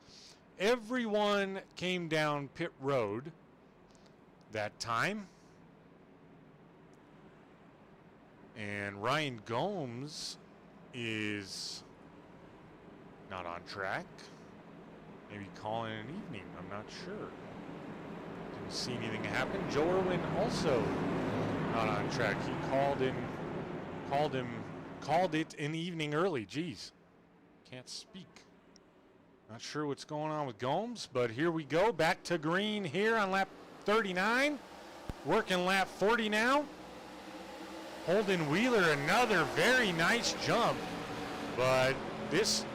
Everyone came down pit road that time. And Ryan Gomes is not on track. Maybe calling an evening, I'm not sure. Didn't see anything happen. Joe Irwin also not on track. He called it an evening early. Geez, can't speak. Not sure what's going on with Gomes, but here we go. Back to green here on lap 39. Working lap 40 now. Holden Wheeler, another very nice jump, but this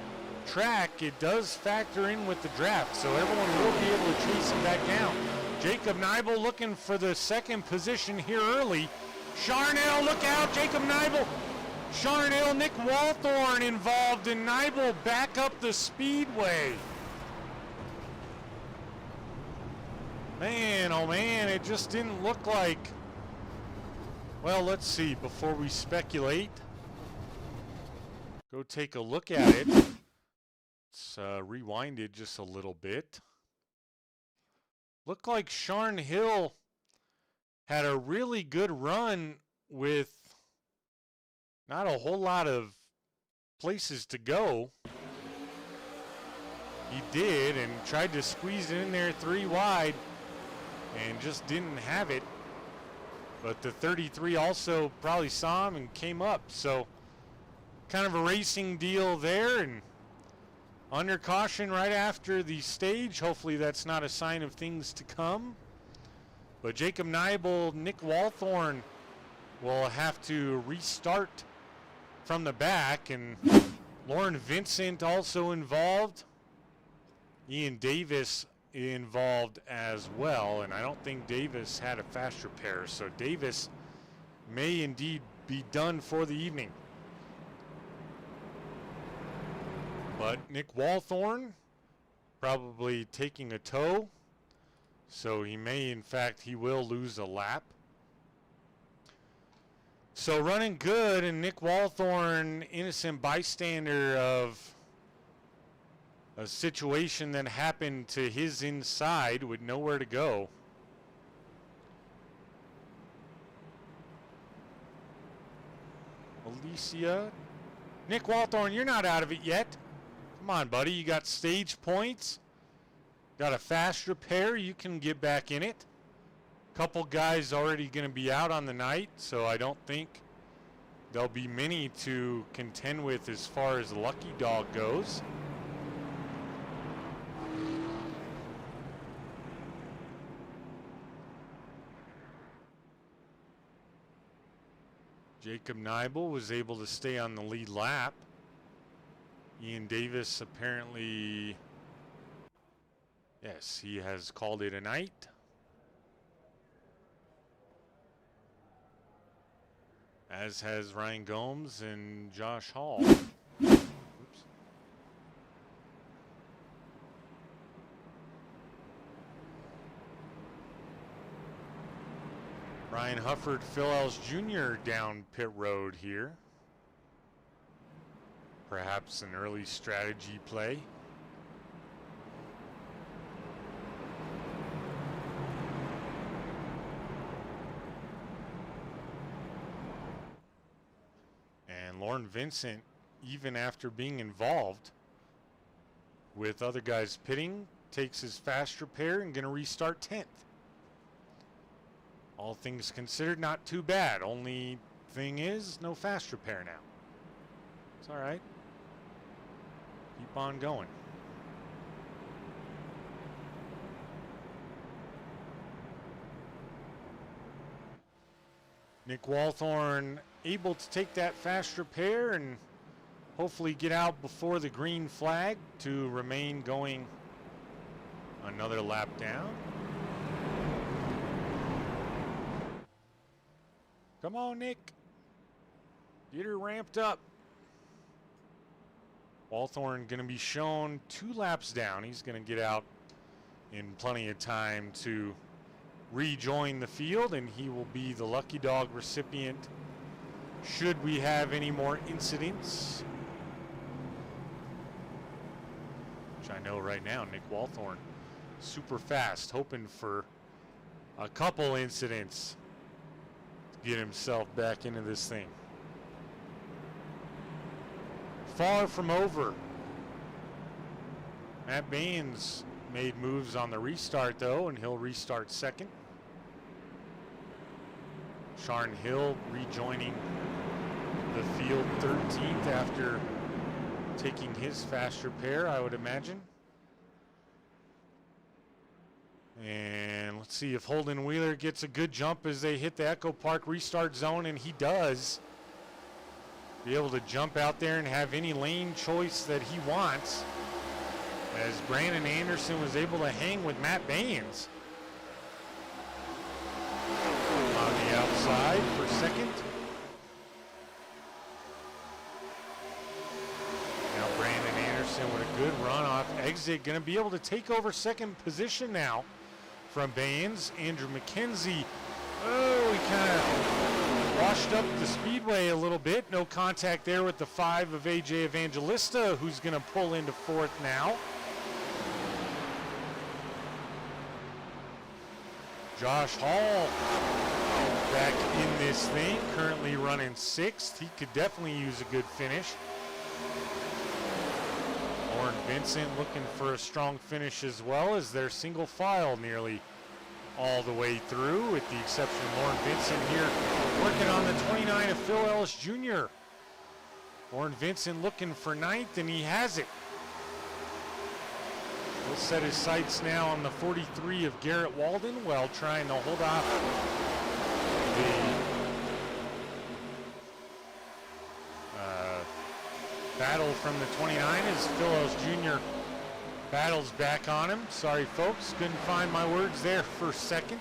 track, it does factor in with the draft, so everyone will be able to chase him back down. Jacob Neibel looking for the second position here early. Sharn, look out, Jacob Neibel. Sharn, Nick Walthorn involved, and Neibel back up the Speedway. Man, oh man, it just didn't look like. Well, let's see, before we speculate, go take a look at it. Let's rewind it just a little bit. Looked like Sharn Hill had a really good run with not a whole lot of places to go. He did, and tried to squeeze it in there 3 wide and just didn't have it. But the 33 also probably saw him and came up. So kind of a racing deal there, and under caution right after the stage. Hopefully that's not a sign of things to come. But Jacob Neibel, Nick Walthorn will have to restart from the back, and Lauren Vincent also involved. Ian Davis involved as well, and I don't think Davis had a fast repair, so Davis may indeed be done for the evening. But Nick Walthorn probably taking a tow, so he may, in fact, he will lose a lap. So running good, and Nick Walthorn, innocent bystander of a situation that happened to his inside with nowhere to go. Alicia. Nick Walthorn, you're not out of it yet. Come on, buddy. You got stage points. Got a fast repair. You can get back in it. Couple guys already going to be out on the night, so I don't think there'll be many to contend with as far as Lucky Dog goes. Jacob Nibel was able to stay on the lead lap. Ian Davis apparently, yes, he has called it a night. As has Ryan Gomes and Josh Hall. Oops. Ryan Hufford, Phil Ellis Jr. down pit road here. Perhaps an early strategy play. And Lauren Vincent, even after being involved with other guys pitting, takes his fast repair and going to restart 10th. All things considered, not too bad. Only thing is, no fast repair now. It's all right. Keep on going. Nick Walthorn able to take that fast repair and hopefully get out before the green flag to remain going another lap down. Come on, Nick. Get her ramped up. Walthorn going to be shown 2 laps down. He's going to get out in plenty of time to rejoin the field, and he will be the Lucky Dog recipient should we have any more incidents. Which I know right now, Nick Walthorn, super fast, hoping for a couple incidents to get himself back into this thing. Far from over. Matt Baines made moves on the restart though, and he'll restart second. Sharn Hill rejoining the field 13th after taking his fast repair, I would imagine. And let's see if Holden Wheeler gets a good jump as they hit the Echo Park restart zone, and he does. Be able to jump out there and have any lane choice that he wants, as Brandon Anderson was able to hang with Matt Baines on the outside for second. Now Brandon Anderson with a good runoff exit, going to be able to take over second position now from Baines. Andrew McKenzie, oh, he kind of washed up the Speedway a little bit. No contact there with the 5 of AJ Evangelista, who's going to pull into 4th now. Josh Hall back in this thing, currently running 6th. He could definitely use a good finish. Lauren Vincent looking for a strong finish as well, as they're single file nearly all the way through, with the exception of Lauren Vincent here working on the 29 of Phil Ellis Jr. Lauren Vincent looking for 9th, and he has it. He'll set his sights now on the 43 of Garrett Walden while trying to hold off the battle from the 29 as Phil Ellis Jr. battles back on him. Sorry folks, couldn't find my words there for a second.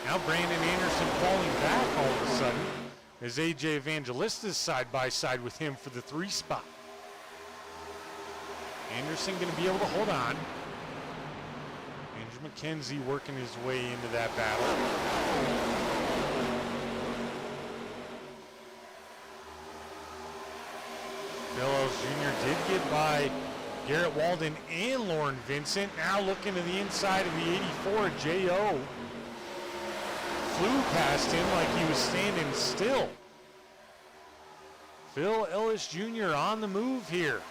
Now Brandon Anderson falling back all of a sudden as AJ Evangelista's side by side with him for the 3 spot. Anderson going to be able to hold on. Andrew McKenzie working his way into that battle. Phil Ellis Jr. did get by Garrett Walden and Lauren Vincent. Now looking to the inside of the 84, J.O. flew past him like he was standing still. Phil Ellis Jr. on the move here.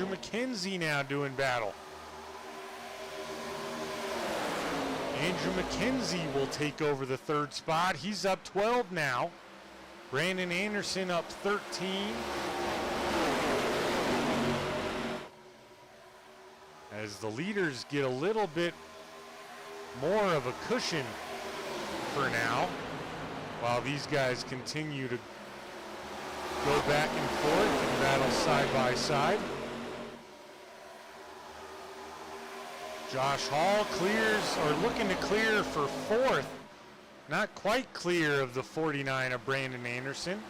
Andrew McKenzie now doing battle. Andrew McKenzie will take over the third spot. He's up 12 now. Brandon Anderson up 13. As the leaders get a little bit more of a cushion for now, while these guys continue to go back and forth and battle side by side. Josh Hall clears, or looking to clear for fourth. Not quite clear of the 49 of Brandon Anderson.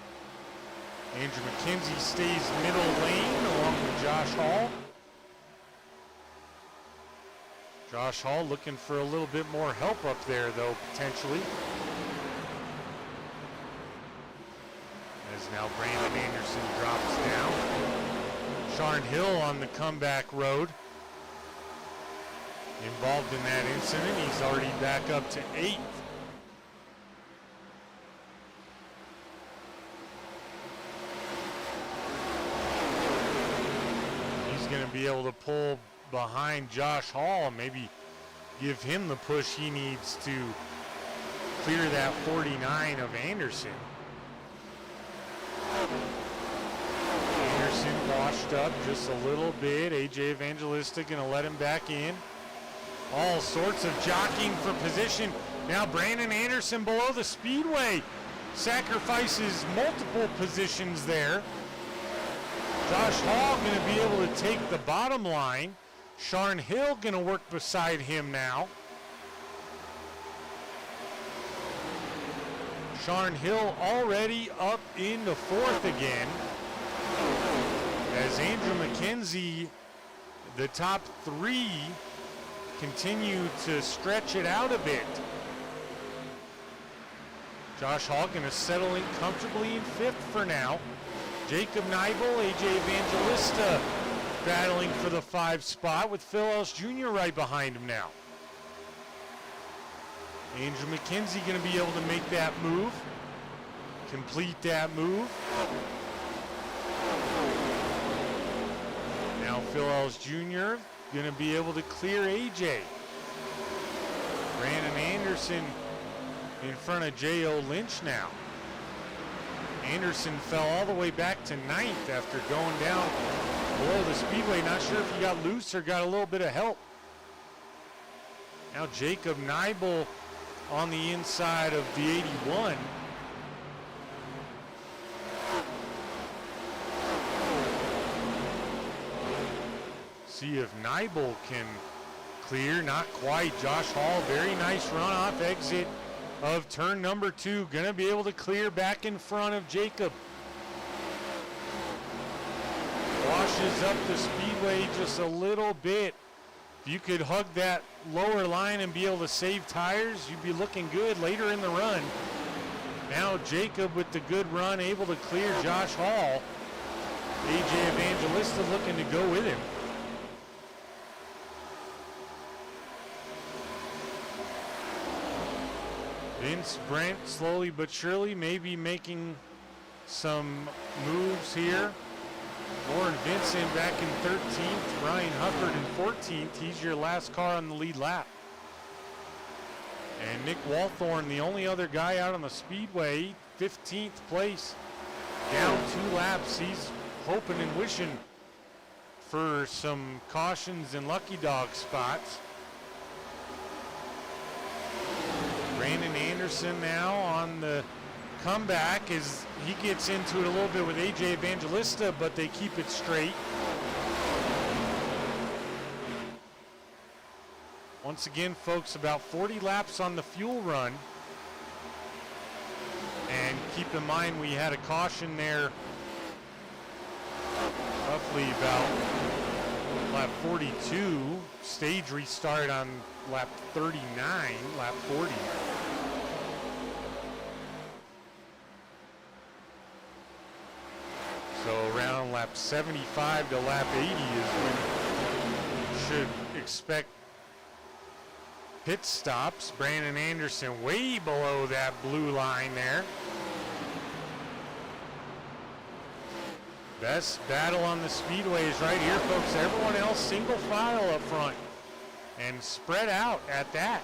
Andrew McKenzie stays middle lane along with Josh Hall. Josh Hall looking for a little bit more help up there though, potentially. As now Brandon Anderson drops down. Sharn Hill on the comeback road. Involved in that incident. He's already back up to 8th. He's going to be able to pull behind Josh Hall and maybe give him the push he needs to clear that 49 of Anderson. Anderson washed up just a little bit. AJ Evangelista going to let him back in. All sorts of jockeying for position. Now Brandon Anderson below the Speedway sacrifices multiple positions there. Josh Hall going to be able to take the bottom line. Sharn Hill going to work beside him now. Sharn Hill already up into 4th again. As Andrew McKenzie, the top 3, continue to stretch it out a bit. Josh Hall going to settle in comfortably in 5th for now. Jacob Neibel, AJ Evangelista battling for the 5 spot with Phil Ellis Jr. right behind him now. Andrew McKenzie going to be able to make that move, complete that move. Now Phil Ellis Jr. going to be able to clear AJ. Brandon Anderson in front of J.O. Lynch now. Anderson fell all the way back to 9th after going down below the Speedway. Not sure if he got loose or got a little bit of help. Now Jacob Neibel on the inside of the 81. See if Neibel can clear. Not quite. Josh Hall, very nice run off exit of turn number 2. Gonna be able to clear back in front of Jacob. Washes up the Speedway just a little bit. If you could hug that lower line and be able to save tires, you'd be looking good later in the run. Now Jacob with the good run, able to clear Josh Hall. AJ Evangelista looking to go with him. Vince Brent slowly but surely maybe making some moves here. Lauren Vincent back in 13th, Ryan Hubbard in 14th. He's your last car on the lead lap. And Nick Walthorn, the only other guy out on the Speedway, 15th place. Down 2 laps. He's hoping and wishing for some cautions and lucky dog spots. Brandon Anderson now on the comeback as he gets into it a little bit with AJ Evangelista, but they keep it straight. Once again, folks, about 40 laps on the fuel run. And keep in mind we had a caution there roughly about lap 42. Stage restart on lap 39, lap 40. So around lap 75 to lap 80 is when you should expect pit stops. Brandon Anderson way below that blue line there. Best battle on the Speedway is right here, folks. Everyone else single file up front and spread out at that.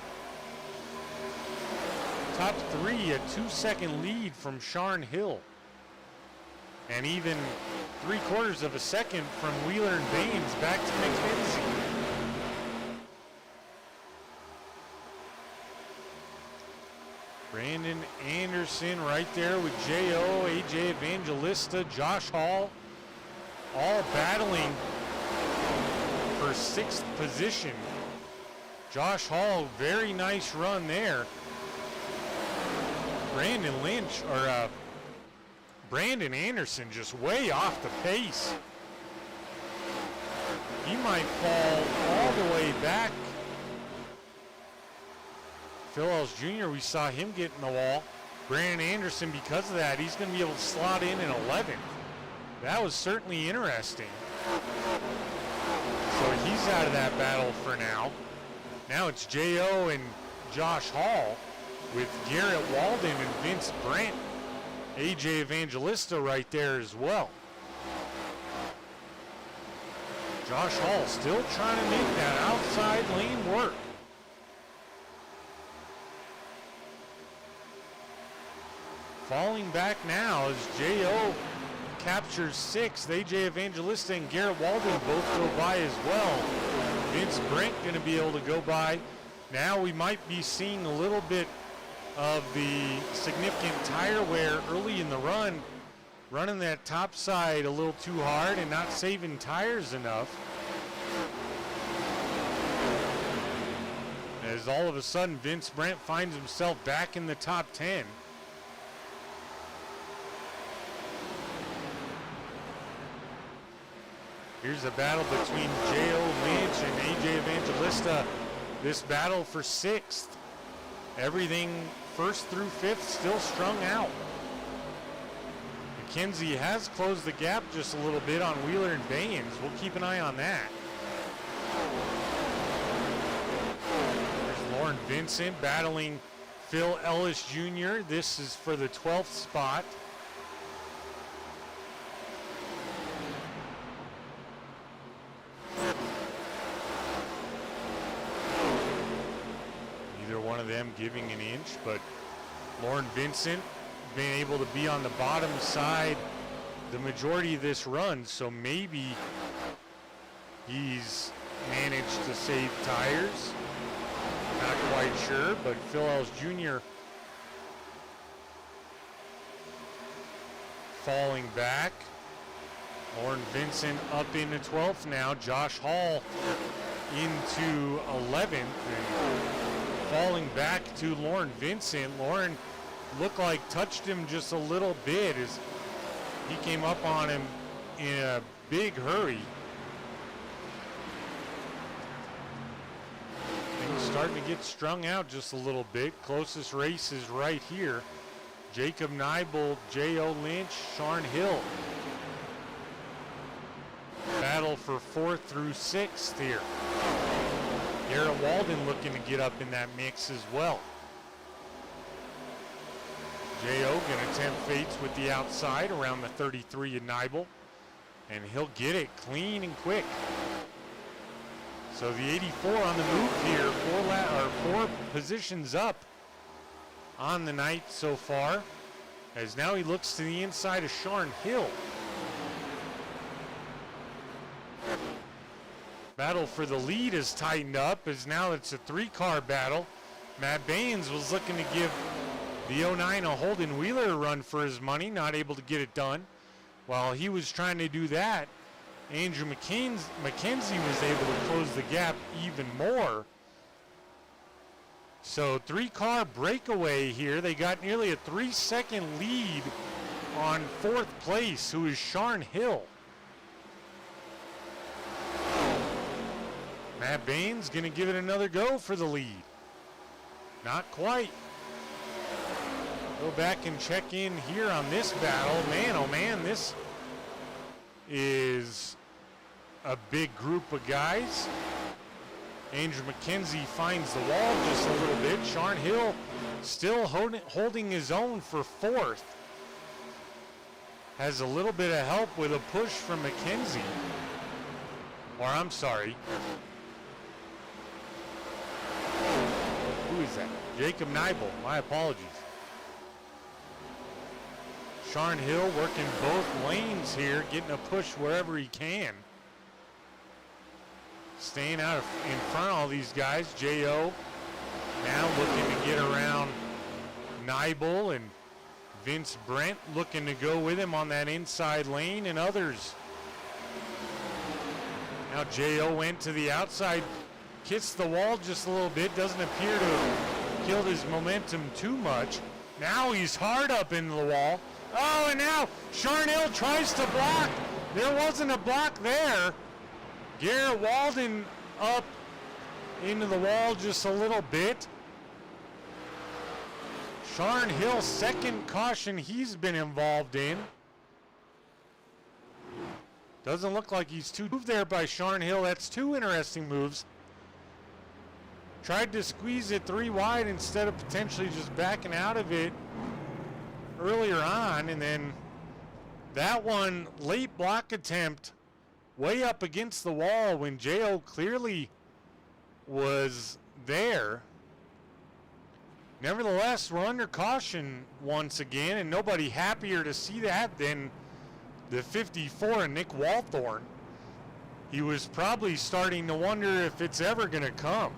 Top three, a 2-second lead from Sharn Hill. And even 3/4 of a second from Wheeler and Baines back to McKenzie. Brandon Anderson right there with J.O., AJ Evangelista, Josh Hall, all battling for 6th position. Josh Hall, very nice run there. Brandon Anderson just way off the pace. He might fall all the way back. Phil Ellis Jr., we saw him get in the wall. Brandon Anderson, because of that, he's going to be able to slot in 11th. That was certainly interesting. So he's out of that battle for now. Now it's J.O. and Josh Hall with Garrett Walden and Vince Brent. AJ Evangelista right there as well. Josh Hall still trying to make that outside lane work. Falling back now as J.O. captures 6th. AJ Evangelista and Garrett Walden both go by as well. Vince Brent going to be able to go by. Now we might be seeing a little bit of the significant tire wear early in the run, running that top side a little too hard and not saving tires enough. As all of a sudden Vince Brent finds himself back in the top 10. Here's a battle between J.O. Lynch and AJ Evangelista. This battle for 6th. Everything 1st through 5th still strung out. McKenzie has closed the gap just a little bit on Wheeler and Baines. We'll keep an eye on that. There's Lauren Vincent battling Phil Ellis Jr. This is for the 12th spot. One of them giving an inch, but Lauren Vincent being able to be on the bottom side the majority of this run, so maybe he's managed to save tires. Not quite sure, but Phil Ellis Jr. falling back. Lauren Vincent up into 12th now. Josh Hall into 11th. And falling back to Lauren Vincent. Lauren looked like touched him just a little bit as he came up on him in a big hurry. Things starting to get strung out just a little bit. Closest race is right here. Jacob Neibold, J.O. Lynch, Sharn Hill. Battle for 4th through 6th here. Garrett Walden looking to get up in that mix as well. J.O. going to tempt fates with the outside around the 33 in Neibold. And he'll get it clean and quick. So the 84 on the move here, 4 positions up on the night so far. As now he looks to the inside of Sharn Hill. Battle for the lead is tightened up as now it's a 3-car battle. Matt Baines was looking to give the 09 a Holden Wheeler run for his money, not able to get it done. While he was trying to do that, Andrew McKenzie was able to close the gap even more. So 3-car breakaway here. They got nearly a 3-second lead on 4th place, who is Sharn Hill. Matt Baines going to give it another go for the lead. Not quite. Go back and check in here on this battle. Man, oh man, this is a big group of guys. Andrew McKenzie finds the wall just a little bit. Sharn Hill still holding his own for 4th. has a little bit of help with a push from McKenzie. Or I'm sorry. Who is that? Jacob Neibel. My apologies. Sharn Hill working both lanes here, getting a push wherever he can. Staying out in front of all these guys. J.O. now looking to get around Neibel, and Vince Brent looking to go with him on that inside lane, and others. Now J.O. went to the outside, kissed the wall just a little bit, doesn't appear to have killed his momentum too much. Now he's hard up into the wall. Oh, and now Sharn Hill tries to block. There wasn't a block there. Garrett Walden up into the wall just a little bit. Sharn Hill, second caution he's been involved in. Doesn't look like he's too moved there by Sharn Hill. That's two interesting moves. Tried to squeeze it 3 wide instead of potentially just backing out of it earlier on, and then that one late block attempt way up against the wall when J.O. clearly was there. Nevertheless, we're under caution once again, and nobody happier to see that than the 54, Nick Walthorn. He was probably starting to wonder if it's ever going to come.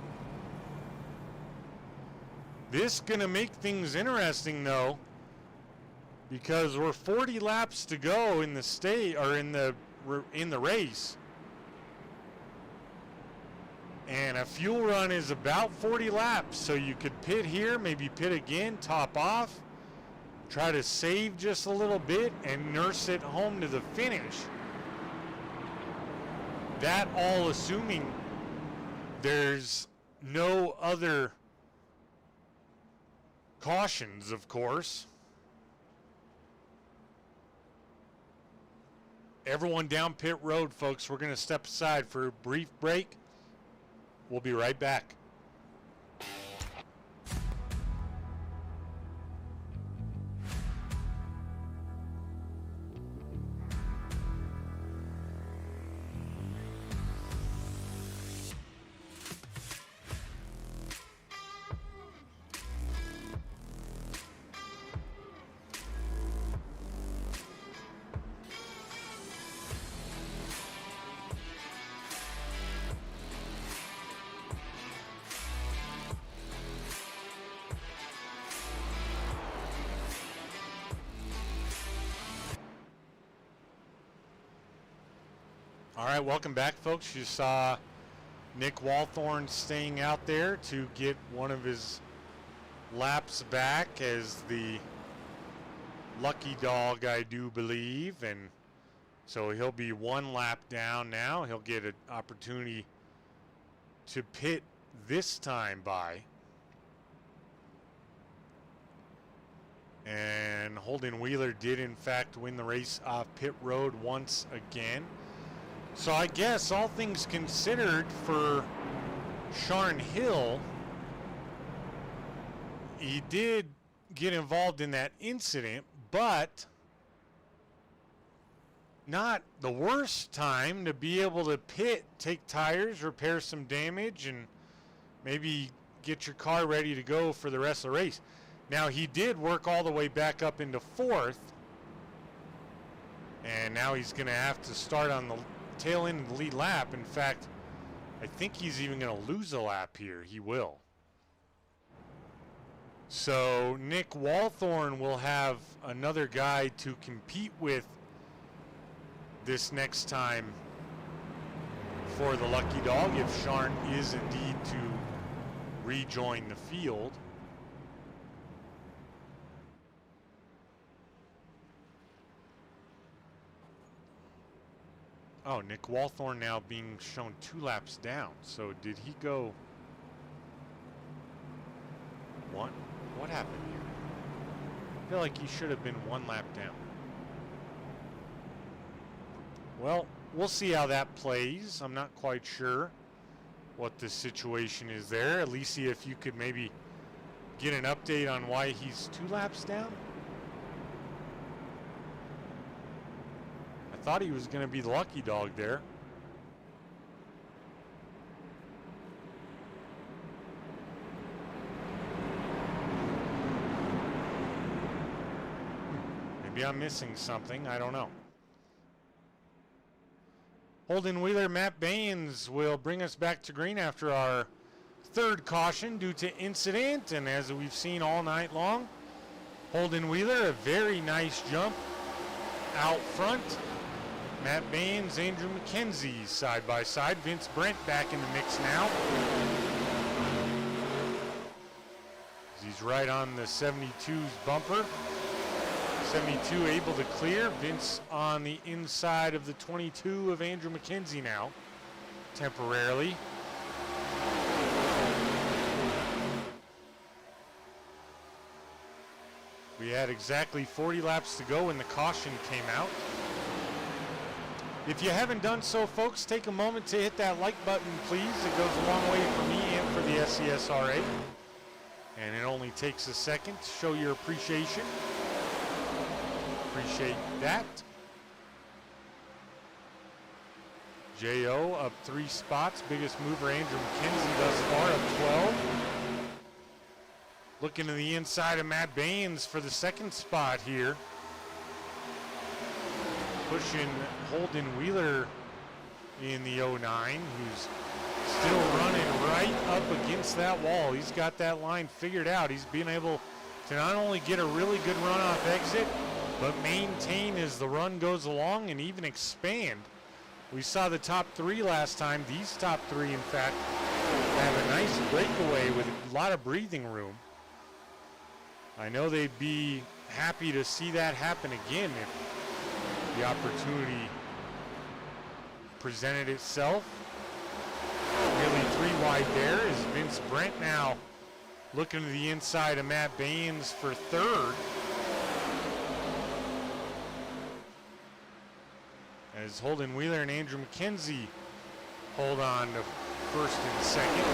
This going to make things interesting, though, because we're 40 laps to go in the state, or in the race, and a fuel run is about 40 laps, so you could pit here, maybe pit again, top off, try to save just a little bit and nurse it home to the finish. That all assuming there's no other cautions, of course. Everyone down pit road, folks. We're going to step aside for a brief break. We'll be right back. All right, welcome back, folks. You saw Nick Walthorn staying out there to get one of his laps back as the lucky dog, I do believe. And so he'll be 1 lap down now. He'll get an opportunity to pit this time by. And Holden Wheeler did, in fact, win the race off pit road once again. So I guess all things considered for Sharn Hill, he did get involved in that incident, but not the worst time to be able to pit, take tires, repair some damage, and maybe get your car ready to go for the rest of the race. Now, he did work all the way back up into 4th, and now he's going to have to start on the tail end of the lead lap. In fact, I think he's even going to lose a lap here. He will. So Nick Walthorn will have another guy to compete with this next time for the lucky dog if Sharn is indeed to rejoin the field. Oh, Nick Walthorn now being shown 2 laps down. So did he go 1? What happened here? I feel like he should have been 1 lap down. Well, we'll see how that plays. I'm not quite sure what the situation is there. Alicia, if you could maybe get an update on why he's 2 laps down. Thought he was going to be the lucky dog there. Maybe I'm missing something. I don't know. Holden Wheeler, Matt Baines will bring us back to green after our third caution due to incident. And as we've seen all night long, Holden Wheeler, a very nice jump out front. Matt Baines, Andrew McKenzie side by side. Vince Brent back in the mix now. He's right on the 72's bumper. 72 able to clear. Vince on the inside of the 22 of Andrew McKenzie now, temporarily. We had exactly 40 laps to go when the caution came out. If you haven't done so, folks, take a moment to hit that like button, please. It goes a long way for me and for the SCSRA. And it only takes a second to show your appreciation. Appreciate that. J.O. up 3 spots. Biggest mover Andrew McKenzie thus far, up 12. Looking to the inside of Matt Baines for the second spot here. Pushing Holden Wheeler in the 09, who's still running right up against that wall. He's got that line figured out. He's been able to not only get a really good runoff exit, but maintain as the run goes along and even expand. We saw the top 3 last time. These top 3, in fact, have a nice breakaway with a lot of breathing room. I know they'd be happy to see that happen again if the opportunity presented itself. Nearly 3 wide there is Vince Brent now looking to the inside of Matt Baines for third. As Holden Wheeler and Andrew McKenzie hold on to first and second.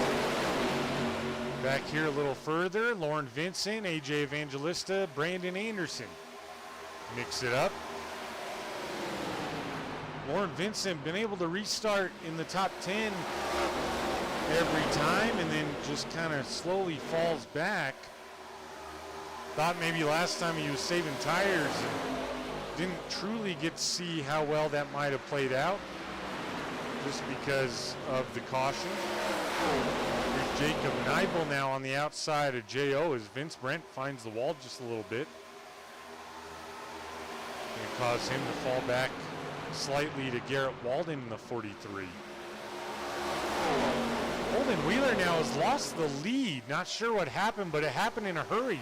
Back here a little further, Lauren Vincent, AJ Evangelista, Brandon Anderson mix it up. Lauren Vincent been able to restart in the top 10 every time and then just kind of slowly falls back. Thought maybe last time he was saving tires and didn't truly get to see how well that might have played out just because of the caution. Here's Jacob Neibel now on the outside of J.O. as Vince Brent finds the wall just a little bit. Going to cause him to fall back slightly to Garrett Walden in the 43. Holden Wheeler now has lost the lead. Not sure what happened, but it happened in a hurry.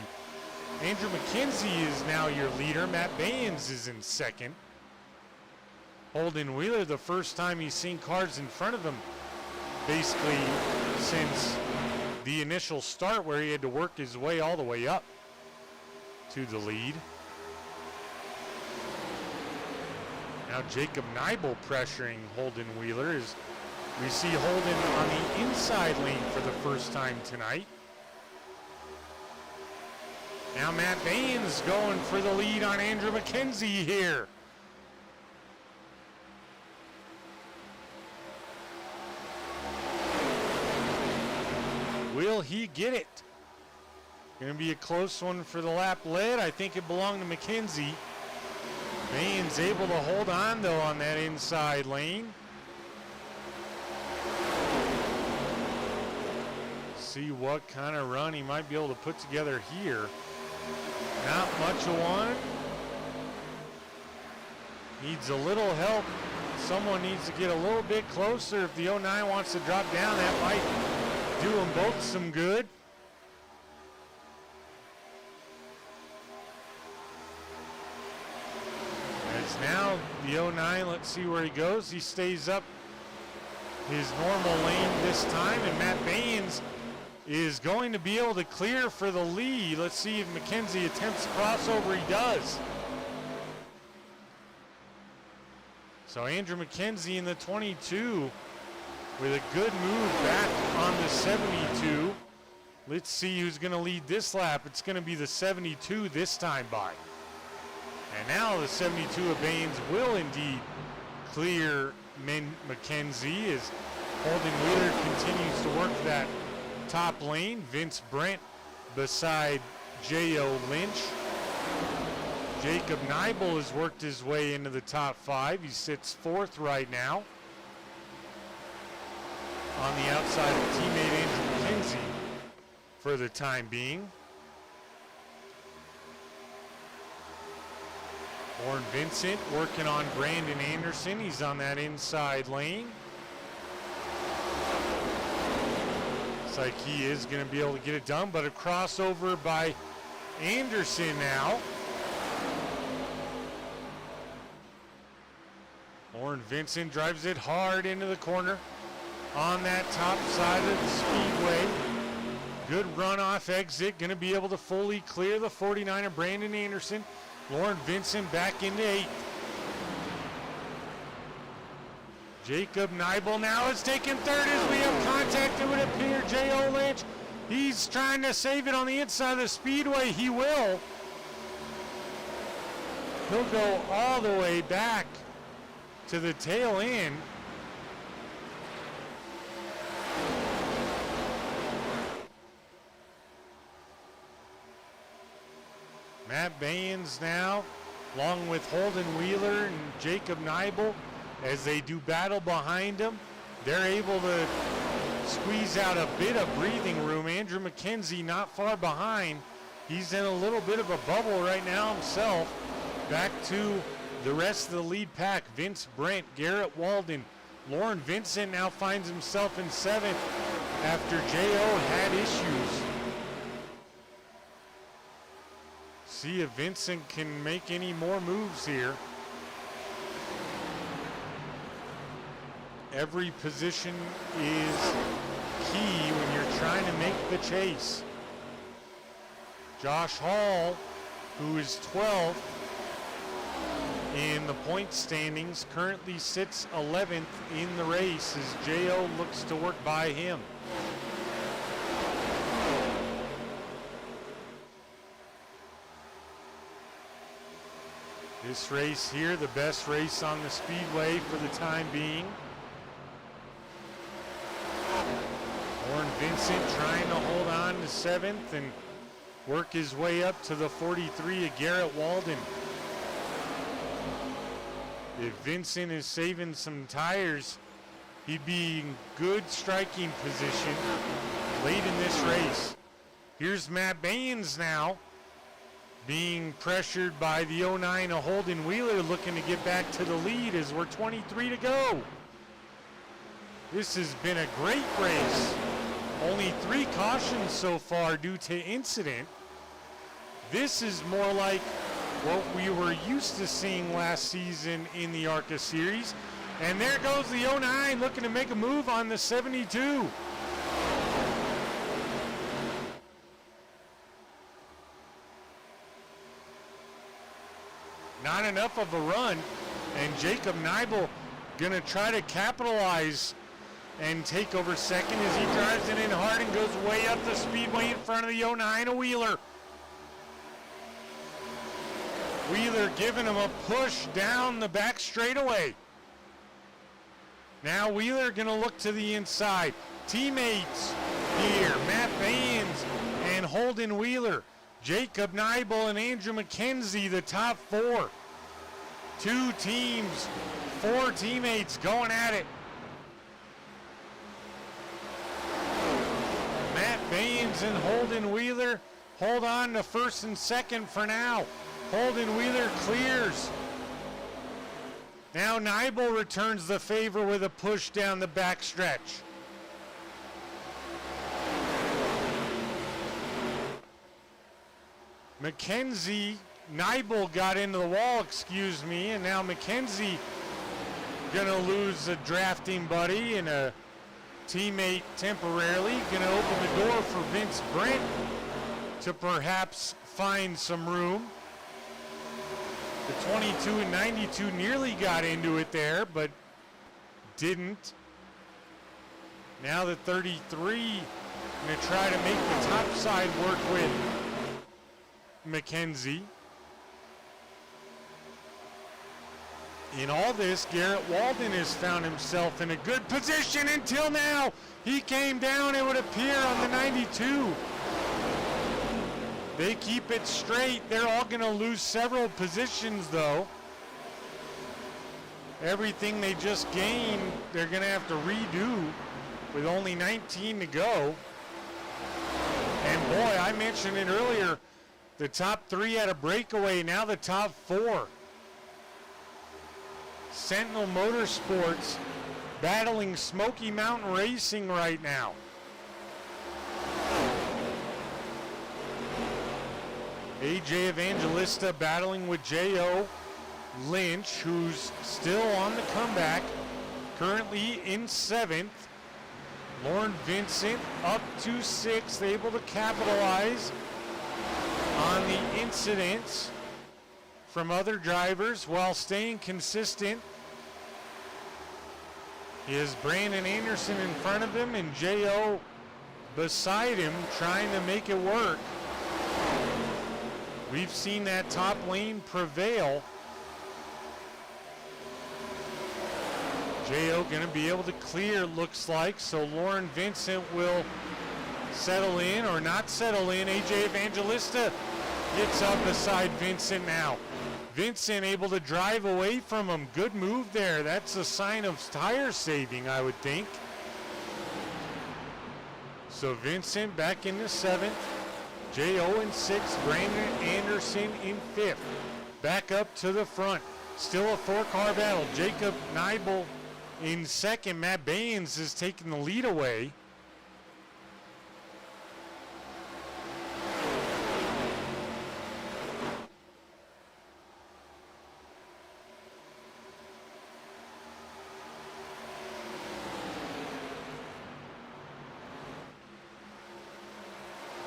Andrew McKenzie is now your leader. Matt Baines is in second. Holden Wheeler, the first time he's seen cars in front of him, basically since the initial start where he had to work his way all the way up to the lead. Now Jacob Neibel pressuring Holden Wheeler as we see Holden on the inside lane for the first time tonight. Now Matt Baines going for the lead on Andrew McKenzie here. Will he get it? Going to be a close one for the lap led. I think it belonged to McKenzie. Baines able to hold on though on that inside lane. See what kind of run he might be able to put together here. Not much of one. Needs a little help. Someone needs to get a little bit closer. If the 09 wants to drop down, that might do them both some good. It's now the 09. Let's see where he goes. He stays up his normal lane this time, and Matt Baines is going to be able to clear for the lead. Let's see if McKenzie attempts a crossover. He does. So Andrew McKenzie in the 22 with a good move back on the 72. Let's see who's going to lead this lap. It's going to be the 72 this time by. And now the 72 of Baines will indeed clear McKenzie as Holden Wheeler continues to work that top lane. Vince Brent beside J.O. Lynch. Jacob Neibel has worked his way into the top 5. He sits 4th right now. On the outside of teammate Andrew McKenzie for the time being. Warren Vincent working on Brandon Anderson. He's on that inside lane. Looks like he is going to be able to get it done, but a crossover by Anderson now. Warren Vincent drives it hard into the corner on that top side of the Speedway. Good runoff exit, going to be able to fully clear the 49er Brandon Anderson. Lauren Vincent back into 8th. Jacob Neibel now is taking 3rd as we have contact. It would appear J.O. Lynch. He's trying to save it on the inside of the Speedway. He will. He'll go all the way back to the tail end. Matt Baines now, along with Holden Wheeler and Jacob Neibel, as they do battle behind him. They're able to squeeze out a bit of breathing room. Andrew McKenzie not far behind. He's in a little bit of a bubble right now himself. Back to the rest of the lead pack. Vince Brent, Garrett Walden. Lauren Vincent now finds himself in 7th after J.O. had issues. See if Vincent can make any more moves here. Every position is key when you're trying to make the chase. Josh Hall, who is 12th in the point standings, currently sits 11th in the race as J.O. looks to work by him. This race here, the best race on the Speedway for the time being. Warren Vincent trying to hold on to 7th and work his way up to the 43 of Garrett Walden. If Vincent is saving some tires, he'd be in good striking position late in this race. Here's Matt Baines now, being pressured by the 09 of Holden Wheeler, looking to get back to the lead as we're 23 to go. This has been a great race. Only 3 cautions so far due to incident. This is more like what we were used to seeing last season in the ARCA series. And there goes the 09 looking to make a move on the 72. Not enough of a run, and Jacob Neibel gonna try to capitalize and take over 2nd as he drives it in hard and goes way up the Speedway in front of the 09 of Wheeler. Wheeler giving him a push down the back straightaway. Now Wheeler gonna look to the inside. Teammates here, Matt Baines and Holden Wheeler. Jacob Neibel and Andrew McKenzie, the top 4. 2 teams, 4 teammates going at it. Matt Baines and Holden Wheeler hold on to 1st and 2nd for now. Holden Wheeler clears. Now Neibel returns the favor with a push down the back stretch. Neibel got into the wall, excuse me, and now McKenzie gonna lose a drafting buddy and a teammate temporarily. Gonna open the door for Vince Brent to perhaps find some room. The 22 and 92 nearly got into it there, but didn't. Now the 33 gonna try to make the top side work with McKenzie. In all this, Garrett Walden has found himself in a good position until now. He came down, it would appear, on the 92. They keep it straight. They're all going to lose several positions, though. Everything they just gained, they're going to have to redo with only 19 to go. And boy, I mentioned it earlier, the top 3 had a breakaway, now the top 4. Sentinel Motorsports battling Smoky Mountain Racing right now. AJ Evangelista battling with J.O. Lynch, who's still on the comeback, currently in 7th. Lauren Vincent up to 6th, able to capitalize on the incidents from other drivers while staying consistent. Is Brandon Anderson in front of him and J.O. beside him trying to make it work. We've seen that top lane prevail. J.O. going to be able to clear, looks like, so Lauren Vincent will settle in or not settle in. AJ Evangelista gets up beside Vincent now. Vincent able to drive away from him. Good move there. That's a sign of tire saving, I would think. So Vincent back into 7th. J.O. in 6th. Brandon Anderson in 5th. Back up to the front. Still a 4-car battle. Jacob Neibel in 2nd. Matt Baines is taking the lead away.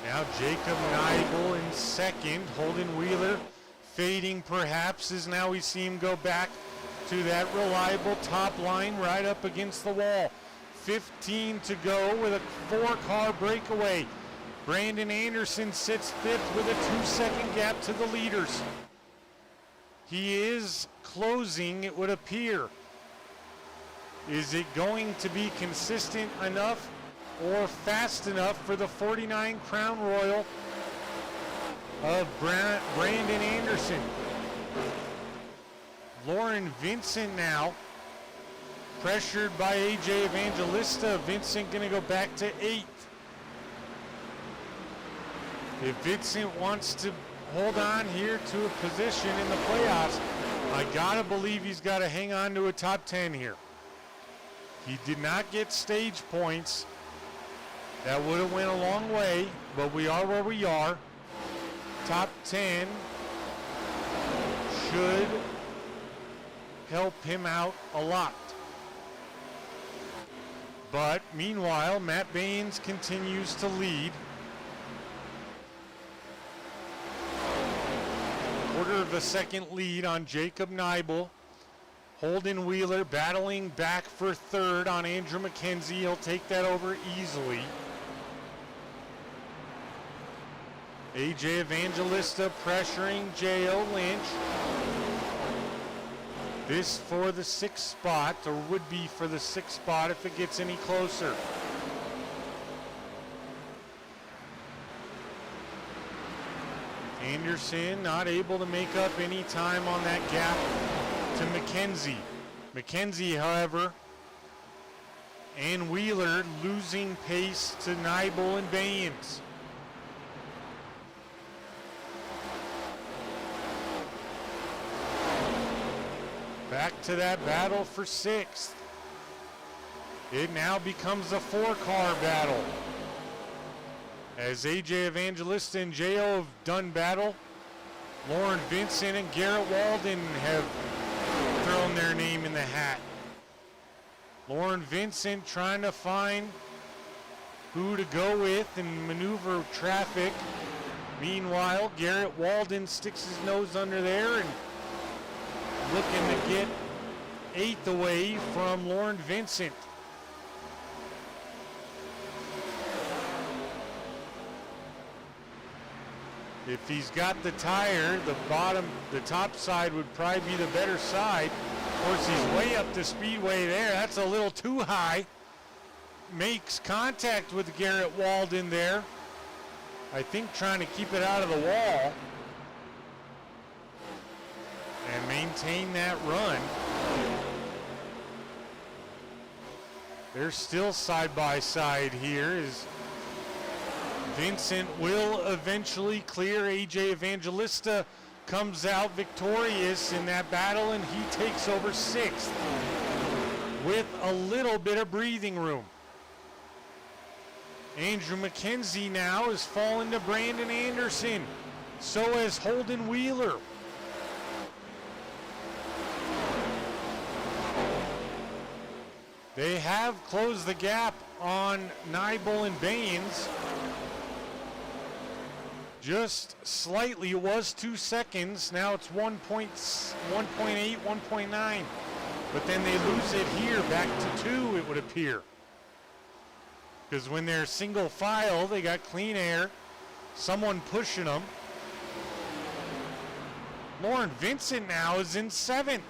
Now Jacob Neibel in 2nd. Holden Wheeler fading perhaps as now we see him go back to that reliable top line right up against the wall. 15 to go with a 4-car breakaway. Brandon Anderson sits 5th with a 2-second gap to the leaders. He is closing, it would appear. Is it going to be consistent enough or fast enough for the 49 Crown Royal of Brandon Anderson? Lauren Vincent now, pressured by AJ Evangelista. Vincent going to go back to 8th. If Vincent wants to hold on here to a position in the playoffs, I gotta believe he's got to hang on to a top 10 here. He did not get stage points. That would have went a long way, but we are where we are. Top 10 should help him out a lot. But meanwhile, Matt Baines continues to lead. Quarter of a second lead on Jacob Neibel. Holden Wheeler battling back for 3rd on Andrew McKenzie. He'll take that over easily. AJ Evangelista pressuring J.O. Lynch. This for the 6th spot, or would be for the 6th spot if it gets any closer. Anderson not able to make up any time on that gap to McKenzie. McKenzie, however, and Wheeler losing pace to Neibel and Baines. Back to that battle for 6th. It now becomes a 4-car battle. As AJ Evangelista and J.O. have done battle, Lauren Vincent and Garrett Walden have thrown their name in the hat. Lauren Vincent trying to find who to go with and maneuver traffic. Meanwhile, Garrett Walden sticks his nose under there and looking to get 8th away from Lauren Vincent. If he's got the tire, the top side would probably be the better side. Of course, he's way up the speedway there. That's a little too high. Makes contact with Garrett Walden there. I think trying to keep it out of the wall and maintain that run. They're still side by side here as Vincent will eventually clear. AJ Evangelista comes out victorious in that battle, and he takes over 6th with a little bit of breathing room. Andrew McKenzie now has fallen to Brandon Anderson. So has Holden Wheeler. They have closed the gap on Nibel and Baines. Just slightly. It was 2 seconds. Now it's 1.8, 1.9. But then they lose it here back to 2, it would appear. Because when they're single file, they got clean air. Someone pushing them. Lauren Vincent now is in 7th.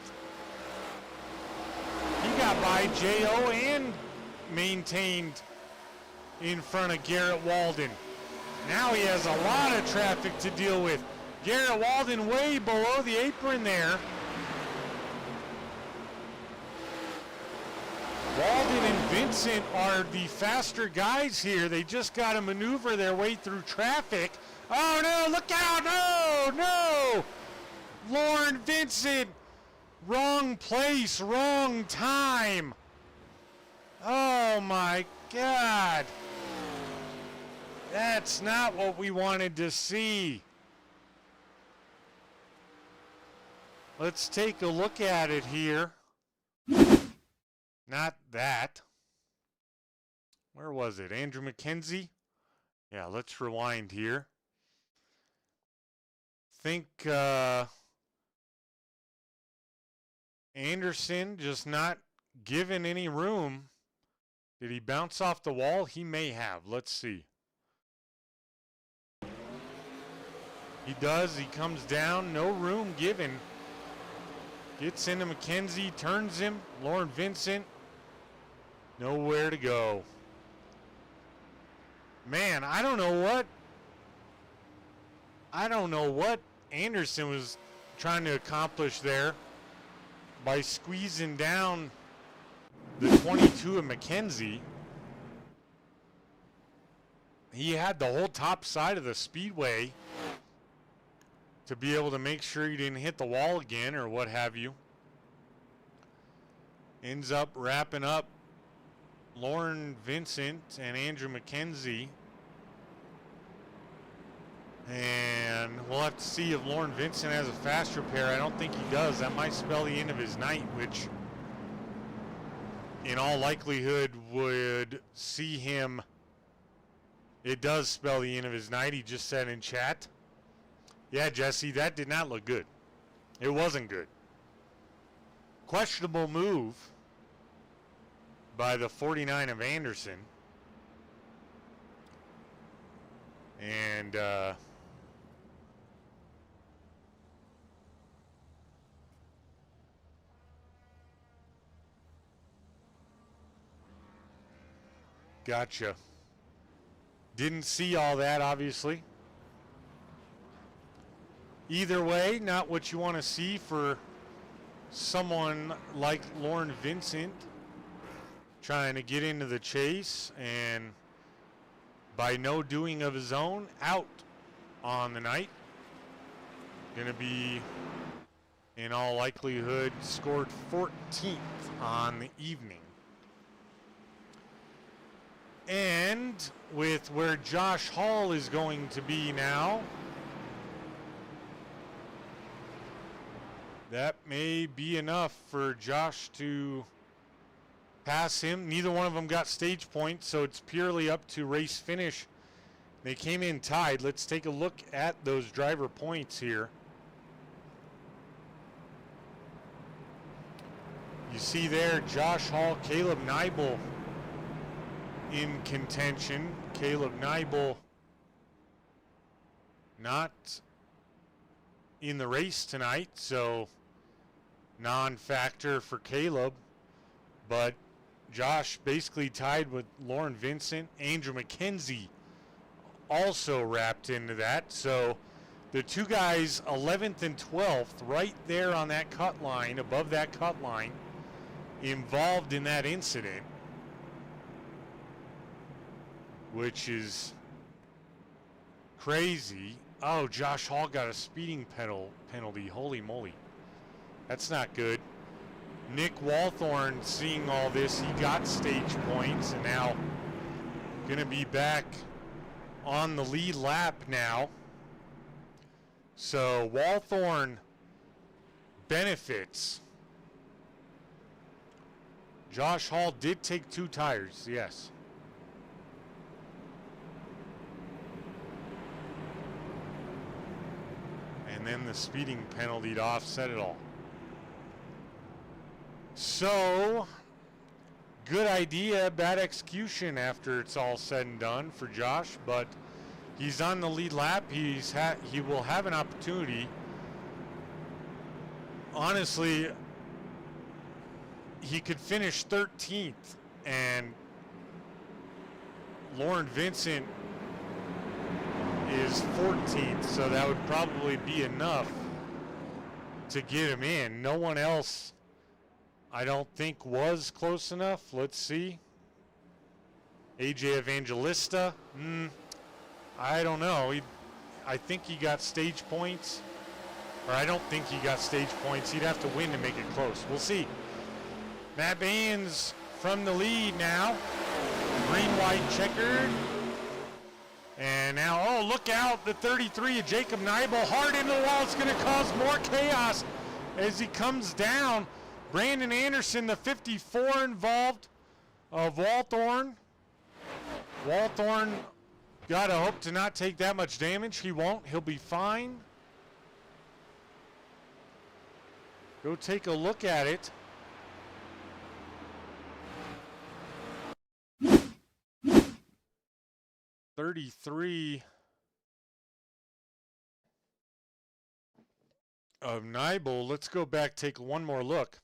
He got by J.O. and maintained in front of Garrett Walden. Now he has a lot of traffic to deal with. Garrett Walden way below the apron there. Walden and Vincent are the faster guys here. They just got to maneuver their way through traffic. Oh no, look out, no! Lauren Vincent, wrong place, wrong time. Oh my God. That's not what we wanted to see. Let's take a look at it here. Not that. Where was it? Andrew McKenzie? Yeah, let's rewind here. Think Anderson just not given any room. Did he bounce off the wall? He may have. Let's see. He does. He comes down. No room given. Gets into McKenzie. Turns him. Lauren Vincent. Nowhere to go. Man, I don't know what Anderson was trying to accomplish there by squeezing down the 22 of McKenzie. He had the whole top side of the speedway to be able to make sure he didn't hit the wall again or what have you. Ends up wrapping up Lauren Vincent and Andrew McKenzie. And we'll have to see if Lauren Vincent has a faster pair. I don't think he does. That might spell the end of his night, which in all likelihood would see him. It does spell the end of his night. He just said in chat. Yeah, Jesse, that did not look good. It wasn't good. Questionable move by the 49 of Anderson. And gotcha. Didn't see all that, obviously. Either way, not what you want to see for someone like Lauren Vincent trying to get into the chase and by no doing of his own out on the night. Going to be in all likelihood scored 14th on the evening. And with where Josh Hall is going to be now, that may be enough for Josh to pass him. Neither one of them got stage points, so it's purely up to race finish. They came in tied. Let's take a look at those driver points here. You see there, Josh Hall, Caleb Nibel in contention. Caleb Nibel not in the race tonight, so non-factor for Caleb, but Josh basically tied with Lauren Vincent. Andrew McKenzie also wrapped into that. So the two guys, 11th and 12th, right there on that cut line, above that cut line, involved in that incident, which is crazy. Oh, Josh Hall got a speeding penalty. Holy moly. That's not good. Nick Walthorn, seeing all this, he got stage points and now going to be back on the lead lap now. So Walthorn benefits. Josh Hall did take 2 tires, yes. And then the speeding penalty to offset it all. So, good idea, bad execution after it's all said and done for Josh, but he's on the lead lap. He will have an opportunity. Honestly, he could finish 13th, and Lauren Vincent is 14th, so that would probably be enough to get him in. No one else, I don't think, was close enough. Let's see. AJ Evangelista, I don't know. I think he got stage points, or I don't think he got stage points. He'd have to win to make it close. We'll see. Matt Baines from the lead now. Green, white, checkered. And now, oh, look out, the 33 of Jacob Neibel, hard into the wall. It's going to cause more chaos as he comes down. Brandon Anderson, the 54 involved of Walthorn. Walthorn got to hope to not take that much damage. He won't. He'll be fine. Go take a look at it. .33 of Neibel. Let's go back, take one more look.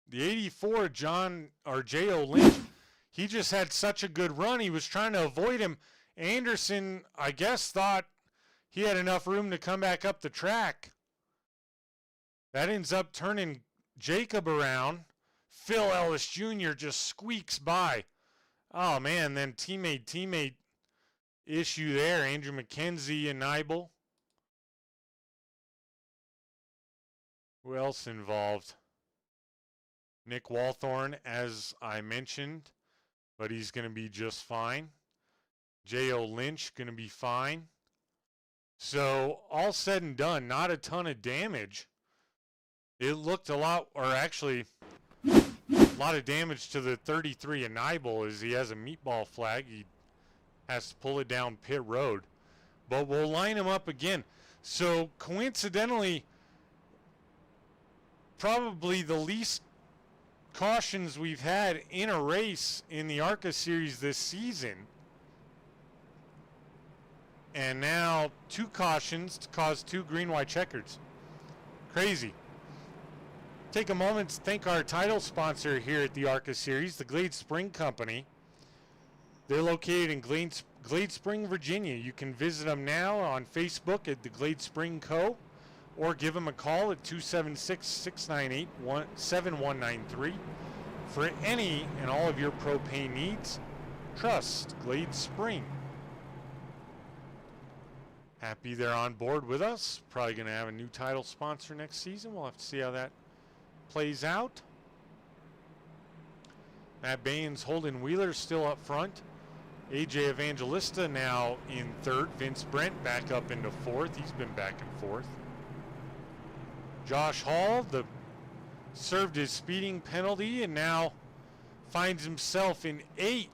The 84, J.O. Lynch, he just had such a good run. He was trying to avoid him. Anderson, I guess, thought he had enough room to come back up the track. That ends up turning Jacob around. Phil Ellis Jr. just squeaks by. Oh, man, then teammate issue there. Andrew McKenzie and Neibel. Who else involved? Nick Walthorn, as I mentioned, but he's going to be just fine. J.O. Lynch going to be fine. So, all said and done, not a ton of damage. It looked a lot, or actually, a lot of damage to the 33 of Neibel as he has a meatball flag. He has to pull it down pit road. But we'll line him up again. So, coincidentally, probably the least cautions we've had in a race in the ARCA series this season. And now 2 cautions to cause 2 green, white checkers. Crazy. Take a moment to thank our title sponsor here at the ARCA series, the Glade Spring Company. They're located in Glade Spring, Virginia. You can visit them now on Facebook at the Glade Spring Co. or give them a call at 276-698-7193 for any and all of your propane needs. Trust Glade Spring. Happy they're on board with us. Probably going to have a new title sponsor next season. We'll have to see how that plays out. Matt Baines, Holden Wheeler still up front. AJ Evangelista now in 3rd. Vince Brent back up into 4th. He's been back and forth. Josh Hall served his speeding penalty and now finds himself in 8th.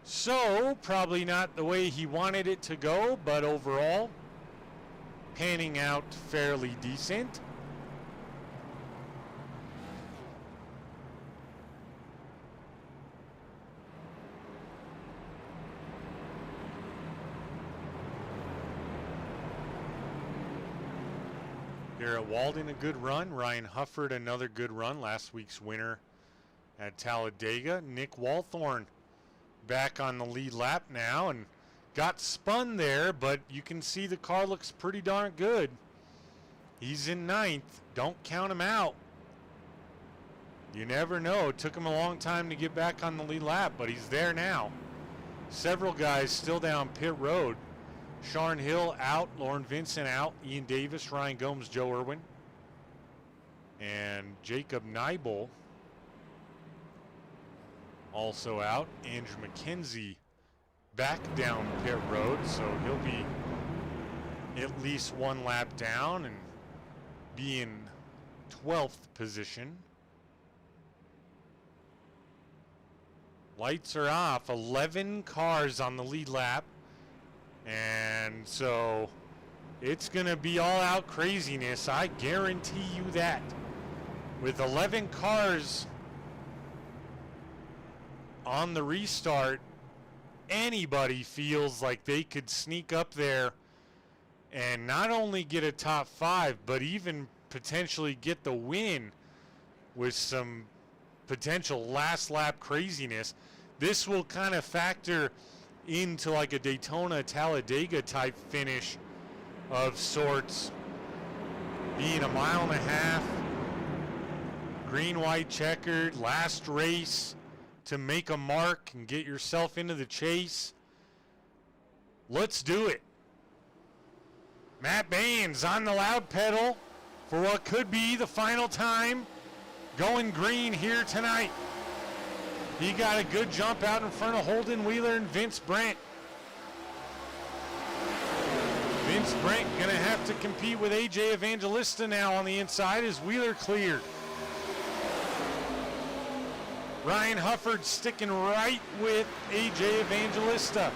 So, probably not the way he wanted it to go, but overall, panning out fairly decent. Garrett Walden, a good run. Ryan Hufford, another good run. Last week's winner at Talladega. Nick Walthorn back on the lead lap now and got spun there, but you can see the car looks pretty darn good. He's in 9th. Don't count him out. You never know. It took him a long time to get back on the lead lap, but he's there now. Several guys still down pit road. Sharon Hill out, Lauren Vincent out, Ian Davis, Ryan Gomes, Joe Irwin, and Jacob Neibel also out. Andrew McKenzie back down pit road, so he'll be at least one lap down and be in 12th position. Lights are off. 11 cars on the lead lap. And so it's going to be all out craziness. I guarantee you that. With 11 cars on the restart, anybody feels like they could sneak up there and not only get a top 5, but even potentially get the win with some potential last lap craziness. This will kind of factor into like a Daytona Talladega type finish of sorts, being a mile and a half, green, white, checkered, last race to make a mark and get yourself into the chase. Let's do it. Matt Baines on the loud pedal for what could be the final time, going green here tonight. He got a good jump out in front of Holden Wheeler and Vince Brent. Vince Brent gonna have to compete with AJ Evangelista now on the inside as Wheeler cleared. Ryan Hufford sticking right with AJ Evangelista.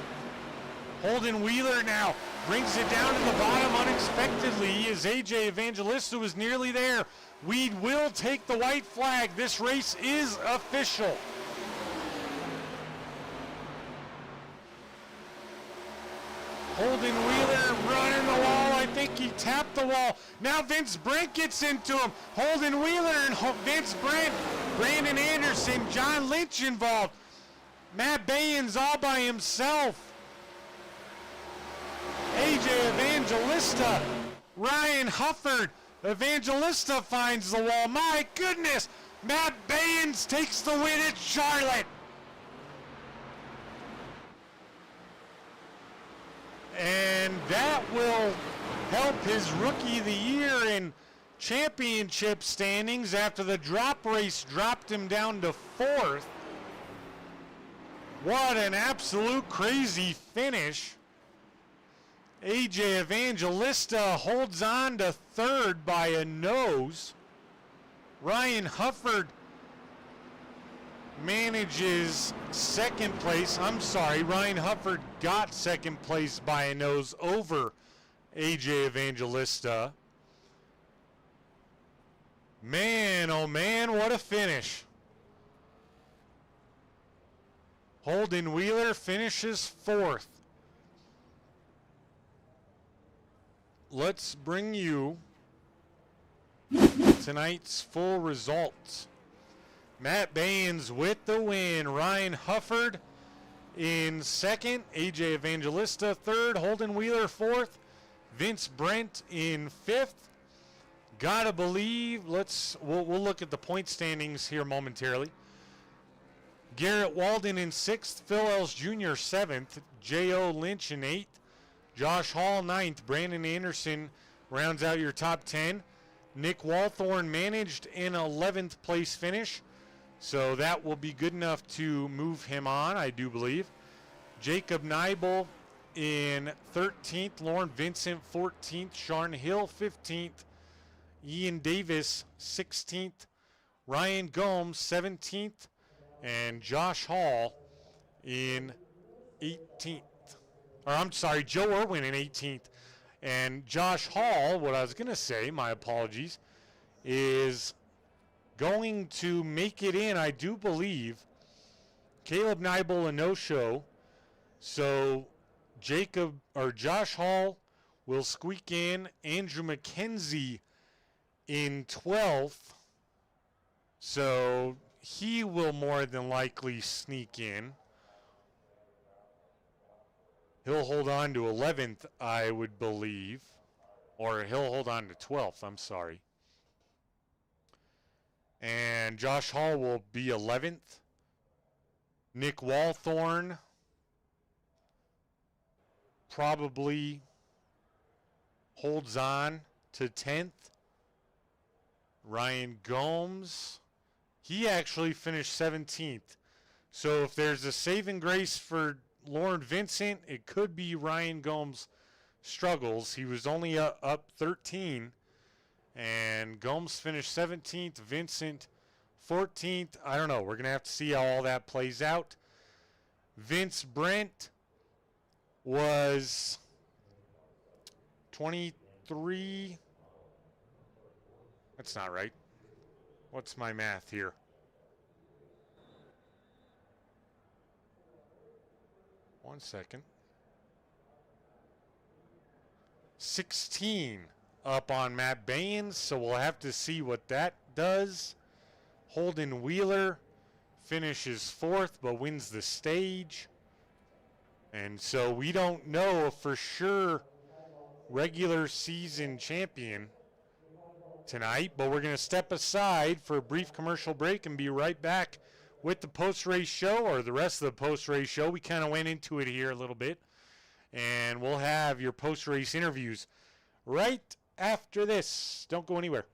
Holden Wheeler now brings it down to the bottom unexpectedly as AJ Evangelista was nearly there. Weed will take the white flag. This race is official. Holden Wheeler running the wall. I think he tapped the wall. Now Vince Brent gets into him. Holden Wheeler and Vince Brent, Brandon Anderson, John Lynch involved. Matt Baines all by himself. AJ Evangelista, Ryan Hufford. Evangelista finds the wall. My goodness, Matt Baines takes the win at Charlotte. And that will help his Rookie of the Year in championship standings after the drop race dropped him down to 4th. What an absolute crazy finish. AJ Evangelista holds on to 3rd by a nose. Ryan Hufford manages 2nd place. I'm sorry, Ryan Hufford got 2nd place by a nose over AJ Evangelista. Man, oh man, what a finish. Holden Wheeler finishes 4th. Let's bring you tonight's full results. Matt Baines with the win. Ryan Hufford in 2nd. AJ Evangelista 3rd. Holden Wheeler 4th. Vince Brent in 5th. Gotta believe. We'll look at the point standings here momentarily. Garrett Walden in 6th. Phil Ells Jr. 7th. J.O. Lynch in 8th. Josh Hall 9th. Brandon Anderson rounds out your top 10. Nick Walthorn managed an 11th place finish, so that will be good enough to move him on, I do believe. Jacob Neibel in 13th. Lauren Vincent 14th. Sharon Hill 15th. Ian Davis 16th. Ryan Gomes 17th. And Josh Hall in 18th. Or I'm sorry, Joe Irwin in 18th. And Josh Hall, what I was going to say, my apologies, is going to make it in, I do believe. Caleb Neibel a no-show. So Josh Hall will squeak in. Andrew McKenzie in 12th, so he will more than likely sneak in. He'll hold on to 11th, I would believe, or he'll hold on to 12th, I'm sorry. And Josh Hall will be 11th. Nick Walthorn probably holds on to 10th. Ryan Gomes, he actually finished 17th. So if there's a saving grace for Lauren Vincent, it could be Ryan Gomes' struggles. He was only up 13, and Gomes finished 17th, Vincent 14th. I don't know. We're going to have to see how all that plays out. Vince Brent was 23. That's not right. What's my math here? One second. 16 up on Matt Baines, so we'll have to see what that does. Holden Wheeler finishes 4th but wins the stage. And so we don't know for sure regular season champion tonight, but we're going to step aside for a brief commercial break and be right back with the post-race show, or the rest of the post-race show. We kind of went into it here a little bit, and we'll have your post-race interviews right after this. Don't go anywhere.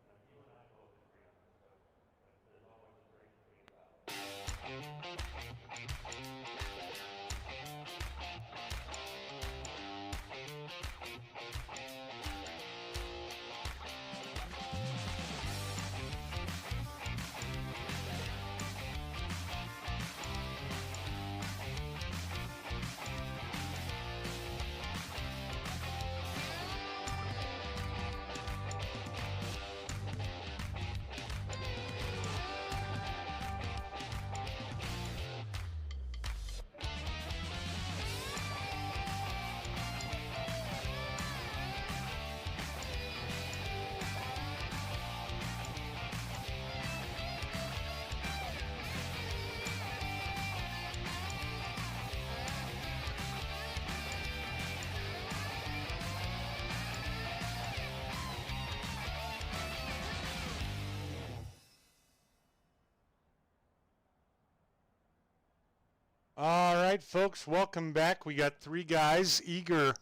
All right, folks, welcome back. We got 3 guys eager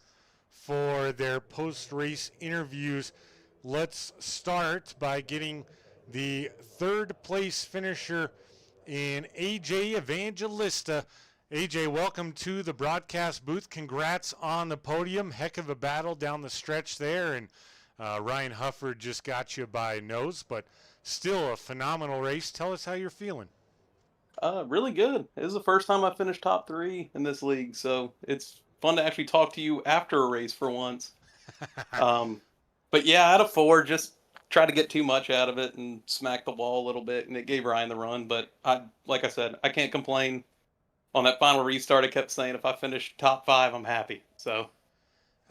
for their post-race interviews. Let's start by getting the 3rd place finisher in AJ Evangelista. AJ, welcome to the broadcast booth. Congrats on the podium. Heck of a battle down the stretch there, and Ryan Hufford just got you by a nose, but still a phenomenal race. Tell us how you're feeling. Really good. It was the first time I finished top 3 in this league, so it's fun to actually talk to you after a race for once. But yeah, out of 4, just tried to get too much out of it and smack the wall a little bit, and it gave Ryan the run. But like I said, I can't complain. On that final restart, I kept saying if I finish top 5, I'm happy. So.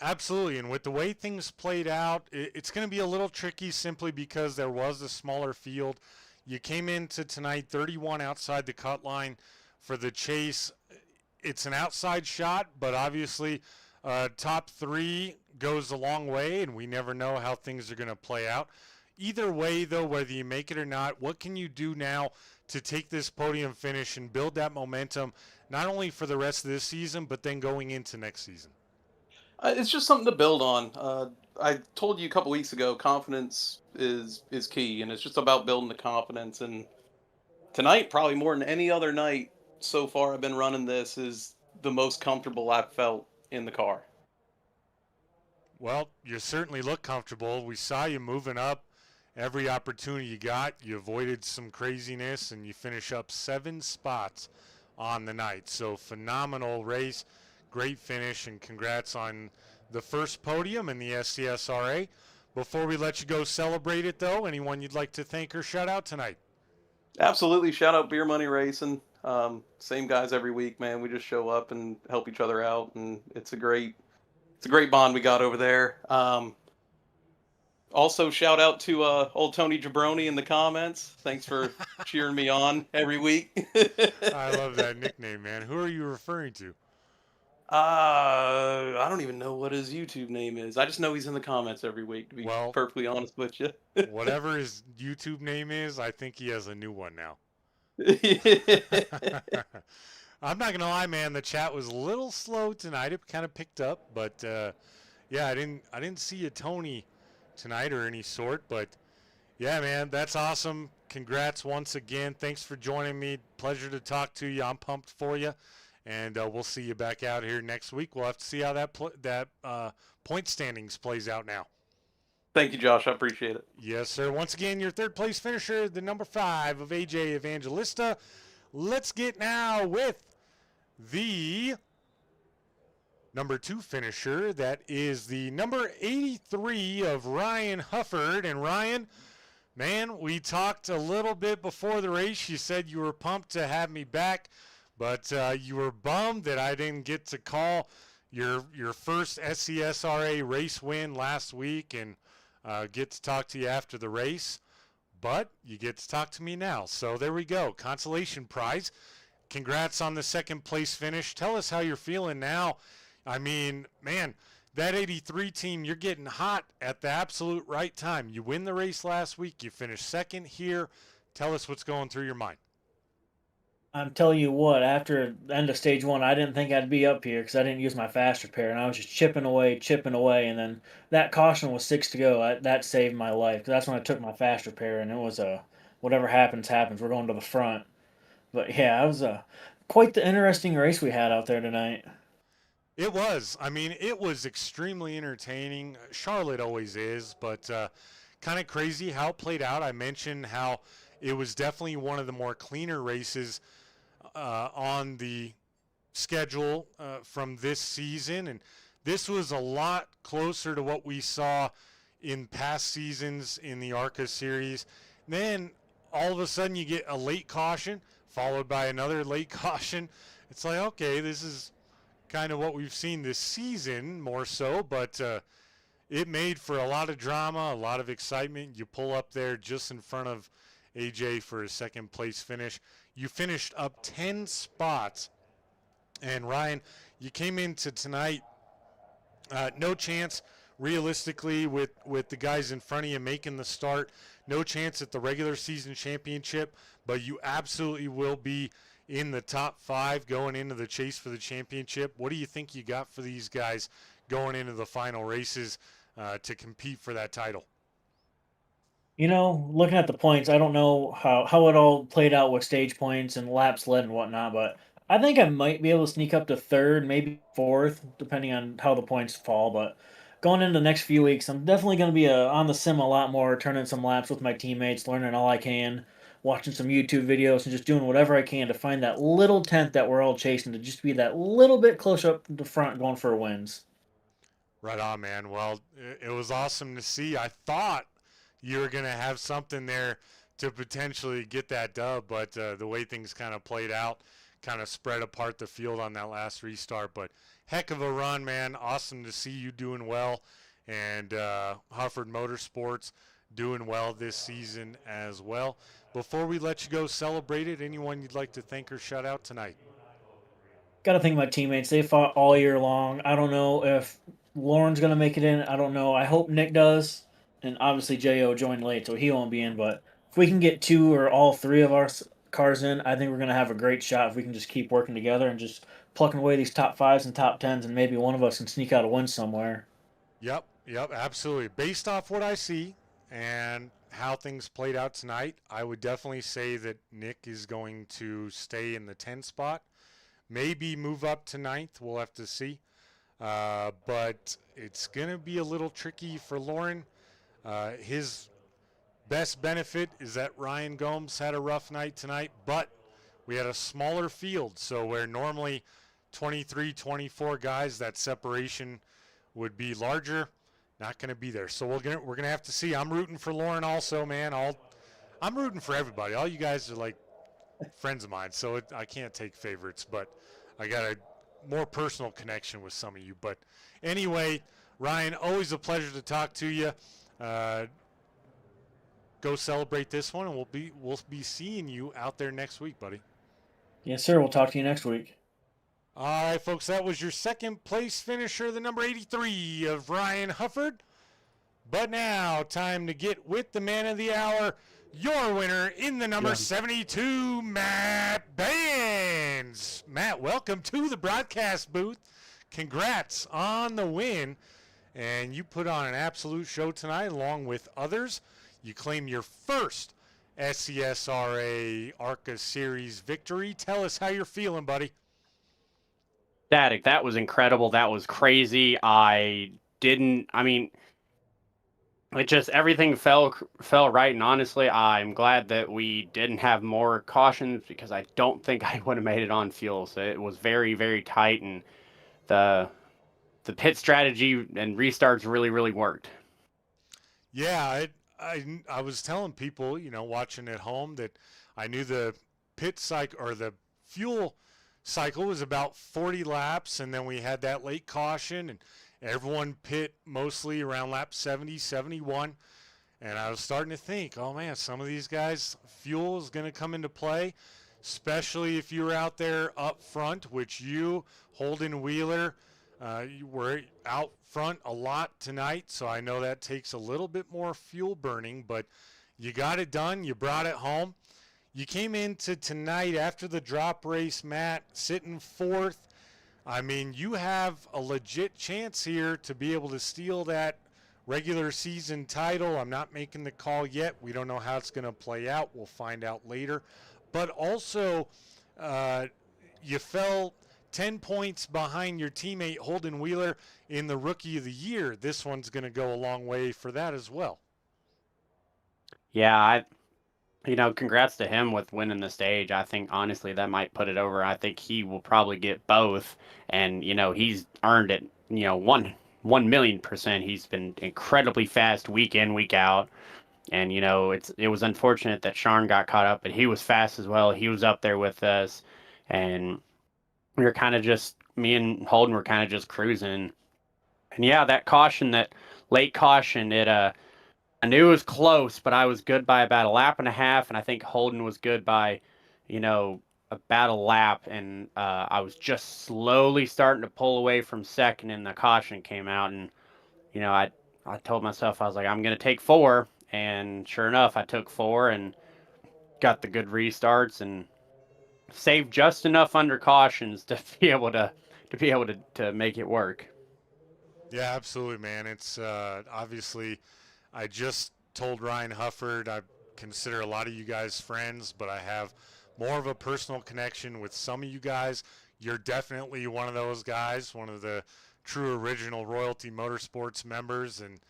Absolutely, and with the way things played out, it's going to be a little tricky simply because there was a smaller field. You came into tonight 31 outside the cut line for the chase. It's an outside shot, but obviously top 3 goes a long way, and we never know how things are going to play out. Either way, though, whether you make it or not, what can you do now to take this podium finish and build that momentum, not only for the rest of this season, but then going into next season? It's just something to build on. I told you a couple weeks ago, confidence is key, and it's just about building the confidence. And tonight, probably more than any other night so far I've been running this, is the most comfortable I've felt in the car. Well, you certainly look comfortable. We saw you moving up every opportunity you got. You avoided some craziness, and you finish up 7 spots on the night. So phenomenal race, great finish, and congrats on the first podium in the SCSRA. Before we let you go celebrate it, though, anyone you'd like to thank or shout out tonight? Absolutely. Shout out Beer Money Racing. Same guys every week, man. We just show up and help each other out, and it's a great bond we got over there. Also, shout out to old Tony Jabroni in the comments. Thanks for cheering me on every week. I love that nickname, man. Who are you referring to? I don't even know what his YouTube name is. I just know he's in the comments every week, to be Well, perfectly honest with you. whatever his YouTube name is, I think he has a new one now. I'm not gonna lie, man. The chat was a little slow tonight. It kind of picked up, but yeah, I didn't see a Tony tonight or any sort. But yeah, man, that's awesome. Congrats once again. Thanks for joining me. Pleasure to talk to you. I'm pumped for you, and we'll see you back out here next week. We'll have to see how that point standings plays out now. Thank you, Josh. I appreciate it. Yes, sir. Once again, your third place finisher, the number 5 of AJ Evangelista. Let's get now with the number 2 finisher. That is the number 83 of Ryan Hufford. And Ryan, man, we talked a little bit before the race. You said you were pumped to have me back, but you were bummed that I didn't get to call your first SCSRA race win last week and get to talk to you after the race. But you get to talk to me now. So there we go. Consolation prize. Congrats on the second place finish. Tell us how you're feeling now. I mean, man, that 83 team, you're getting hot at the absolute right time. You win the race last week. You finished second here. Tell us what's going through your mind. I'm telling you what, after the end of stage one, I didn't think I'd be up here because I didn't use my fast repair, and I was just chipping away, and then that caution was 6 to go. That saved my life because that's when I took my fast repair, and it was whatever happens, happens. We're going to the front. But yeah, it was quite the interesting race we had out there tonight. It was. I mean, it was extremely entertaining. Charlotte always is, but kind of crazy how it played out. I mentioned how it was definitely one of the more cleaner races on the schedule from this season, and this was a lot closer to what we saw in past seasons in the ARCA series. Then all of a sudden you get a late caution followed by another late caution. It's like, okay, this is kind of what we've seen this season more so, but it made for a lot of drama, a lot of excitement. You pull up there just in front of AJ for a second place finish. You finished up 10 spots. And Ryan, you came into tonight, no chance realistically with the guys in front of you making the start. No chance at the regular season championship, but you absolutely will be in the top 5 going into the chase for the championship. What do you think you got for these guys going into the final races to compete for that title? You know, looking at the points, I don't know how it all played out with stage points and laps led and whatnot, but I think I might be able to sneak up to third, maybe fourth, depending on how the points fall. But going into the next few weeks, I'm definitely going to be on the sim a lot more, turning some laps with my teammates, learning all I can, watching some YouTube videos, and just doing whatever I can to find that little tent that we're all chasing to just be that little bit closer up the front going for wins. Right on, man. Well, it was awesome to see. I thought you were going to have something there to potentially get that dub, but the way things kind of played out kind of spread apart the field on that last restart. But heck of a run, man. Awesome to see you doing well, and Hufford Motorsports doing well this season as well. Before we let you go celebrate it, anyone you'd like to thank or shout out tonight? Got to thank my teammates. They fought all year long. I don't know if Lauren's going to make it in. I don't know. I hope Nick does. And obviously, J.O. joined late, so he won't be in. But if we can get 2 or all 3 of our cars in, I think we're going to have a great shot if we can just keep working together and just plucking away these top 5s and top 10s, and maybe one of us can sneak out a win somewhere. Yep, absolutely. Based off what I see and how things played out tonight, I would definitely say that Nick is going to stay in the 10 spot. Maybe move up to 9th. We'll have to see. But it's going to be a little tricky for Lauren. His best benefit is that Ryan Gomes had a rough night tonight, but we had a smaller field. So where normally 23, 24 guys, that separation would be larger, not going to be there. So we're going to have to see. I'm rooting for Lauren also, man. I'm rooting for everybody. All you guys are like friends of mine, so I can't take favorites, but I got a more personal connection with some of you. But anyway, Ryan, always a pleasure to talk to you. go celebrate this one, and we'll be seeing you out there next week, buddy. Yes, sir. We'll talk to you next week. All right, folks, that was your second place finisher, the number 83 of Ryan Hufford. But now, time to get with the man of the hour, your winner in the number 72, Matt Baines. Matt, welcome to the broadcast booth. Congrats on the win. And you put on an absolute show tonight along with others. You claim your first SCSRA ARCA Series victory. Tell us how you're feeling, buddy. Static, that was incredible. That was crazy. It just, everything fell right, and honestly, I'm glad that we didn't have more cautions because I don't think I would have made it on fuel. So it was very, very tight, and the pit strategy and restarts really, really worked. Yeah, I was telling people, watching at home, that I knew the pit cycle or the fuel cycle was about 40 laps, and then we had that late caution, and everyone pit mostly around lap 70, 71. And I was starting to think, oh man, some of these guys, fuel is going to come into play, especially if you're out there up front, which you, Holden, Wheeler, you were out front a lot tonight. So I know that takes a little bit more fuel burning, but you got it done. You brought it home. You came into tonight after the drop race, Matt, sitting fourth. I mean, you have a legit chance here to be able to steal that regular season title. I'm not making the call yet. We don't know how it's going to play out. We'll find out later. But also, you fell 10 points behind your teammate Holden Wheeler in the Rookie of the Year. This one's going to go a long way for that as well. Yeah, congrats to him with winning the stage. I think, honestly, that might put it over. I think he will probably get both. And, he's earned it, 1,000,000%. He's been incredibly fast week in, week out. And, it was unfortunate that Sean got caught up, but he was fast as well. He was up there with us. And we were kind of just, me and Holden were kind of just cruising. And, yeah, that caution, that late caution, I knew it was close, but I was good by about a lap and a half, and I think Holden was good by, about a lap, and I was just slowly starting to pull away from second, and the caution came out, and, I told myself, I was like, I'm going to take 4, and sure enough, I took 4 and got the good restarts and saved just enough under cautions to be able to make it work. Yeah, absolutely, man. It's obviously, I just told Ryan Hufford I consider a lot of you guys friends, but I have more of a personal connection with some of you guys. You're definitely one of those guys, one of the true original Royalty Motorsports members, and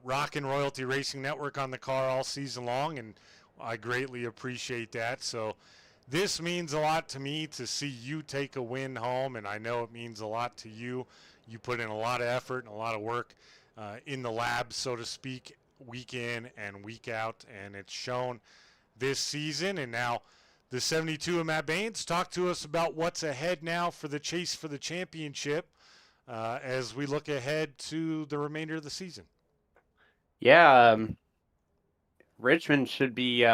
rocking Royalty Racing Network on the car all season long, and I greatly appreciate that. So this means a lot to me to see you take a win home, and I know it means a lot to you. You put in a lot of effort and a lot of work in the lab, so to speak, week in and week out, and it's shown this season. And now the 72 of Matt Baines, talk to us about what's ahead now for the chase for the championship as we look ahead to the remainder of the season. Yeah, Richmond should be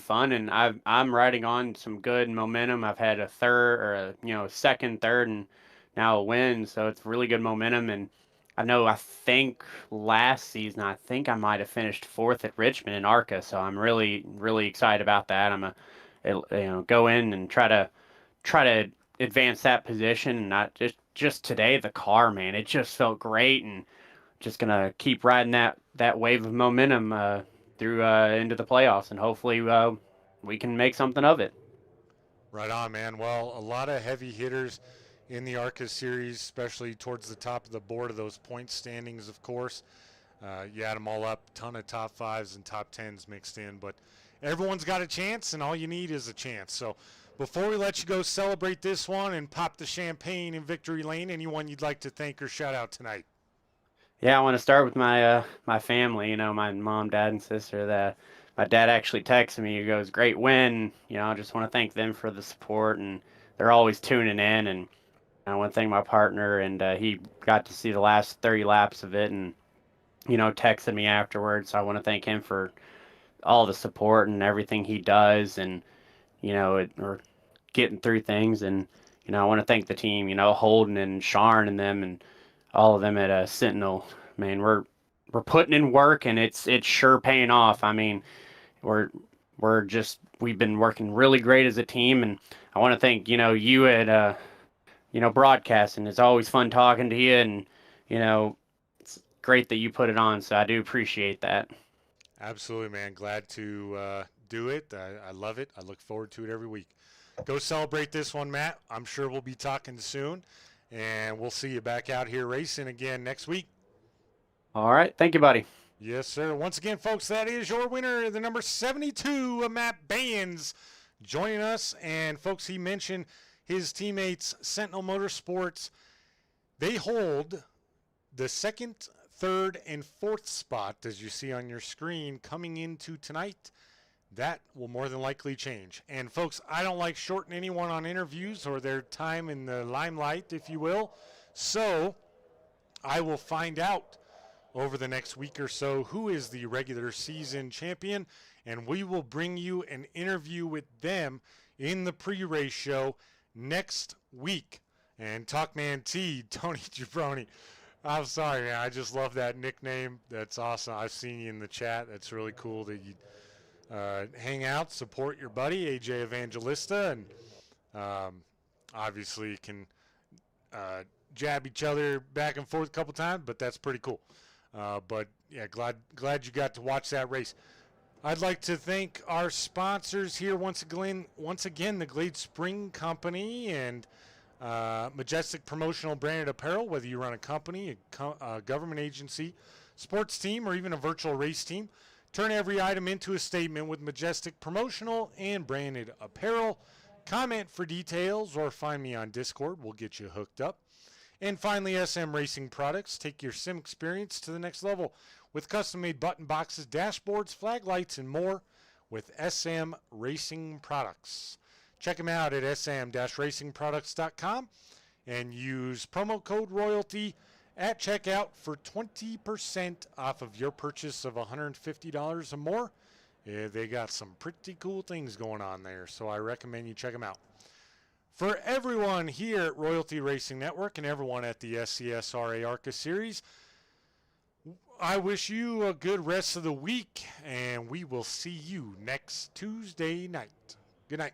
fun, and I'm riding on some good momentum. I've had a third or second, third, and now a win, so it's really good momentum. And I think last season, I might have finished 4th at Richmond in ARCA, so I'm really, really excited about that. I'm go in and try to advance that position. And not just today, the car, man, it just felt great, and just gonna keep riding that wave of momentum through into the playoffs, and hopefully we can make something of it. Right on, man. Well, a lot of heavy hitters in the ARCA series, especially towards the top of the board of those point standings, of course. You add them all up, ton of top 5s and top 10s mixed in, but everyone's got a chance, and all you need is a chance. So before we let you go celebrate this one and pop the champagne in Victory Lane, anyone you'd like to thank or shout out tonight? Yeah, I want to start with my my family, my mom, dad, and sister. My dad actually texted me. He goes, "Great win." I just want to thank them for the support, and they're always tuning in. And I want to thank my partner, and he got to see the last 30 laps of it, and texted me afterwards. So I want to thank him for all the support and everything he does, and or getting through things. And I want to thank the team, Holden and Sharn and them and all of them at Sentinel. Man, we're putting in work, and it's sure paying off. I mean, we've been working really great as a team, and I want to thank you at broadcasting. It's always fun talking to you, and it's great that you put it on. So I do appreciate that. Absolutely, man. Glad to do it. I love it. I look forward to it every week. Go celebrate this one, Matt. I'm sure we'll be talking soon, and we'll see you back out here racing again next week. All right. Thank you, buddy. Yes, sir. Once again, folks, that is your winner, the number 72, Matt Baines, joining us. And, folks, he mentioned his teammates, Sentinel Motorsports. They hold the second, third, and fourth spot, as you see on your screen, coming into tonight. That will more than likely change. And, folks, I don't like shorting anyone on interviews or their time in the limelight, if you will. So I will find out over the next week or so who is the regular season champion, and we will bring you an interview with them in the pre-race show next week. And Talkman T, Tony Jabroni, I'm sorry, man. I just love that nickname. That's awesome. I've seen you in the chat. That's really cool that you hang out, support your buddy, AJ Evangelista, and obviously can jab each other back and forth a couple times, but that's pretty cool. But yeah, glad you got to watch that race. I'd like to thank our sponsors here once again, the Glade Spring Company and Majestic Promotional Branded Apparel. Whether you run a company, a government agency, sports team, or even a virtual race team, turn every item into a statement with Majestic Promotional and Branded Apparel. Comment for details or find me on Discord. We'll get you hooked up. And finally, SM Racing Products. Take your sim experience to the next level with custom-made button boxes, dashboards, flag lights, and more with SM Racing Products. Check them out at sm-racingproducts.com and use promo code ROYALTY at checkout for 20% off of your purchase of $150 or more. Yeah, they got some pretty cool things going on there, so I recommend you check them out. For everyone here at Royalty Racing Network and everyone at the SCSRA ARCA Series, I wish you a good rest of the week, and we will see you next Tuesday night. Good night.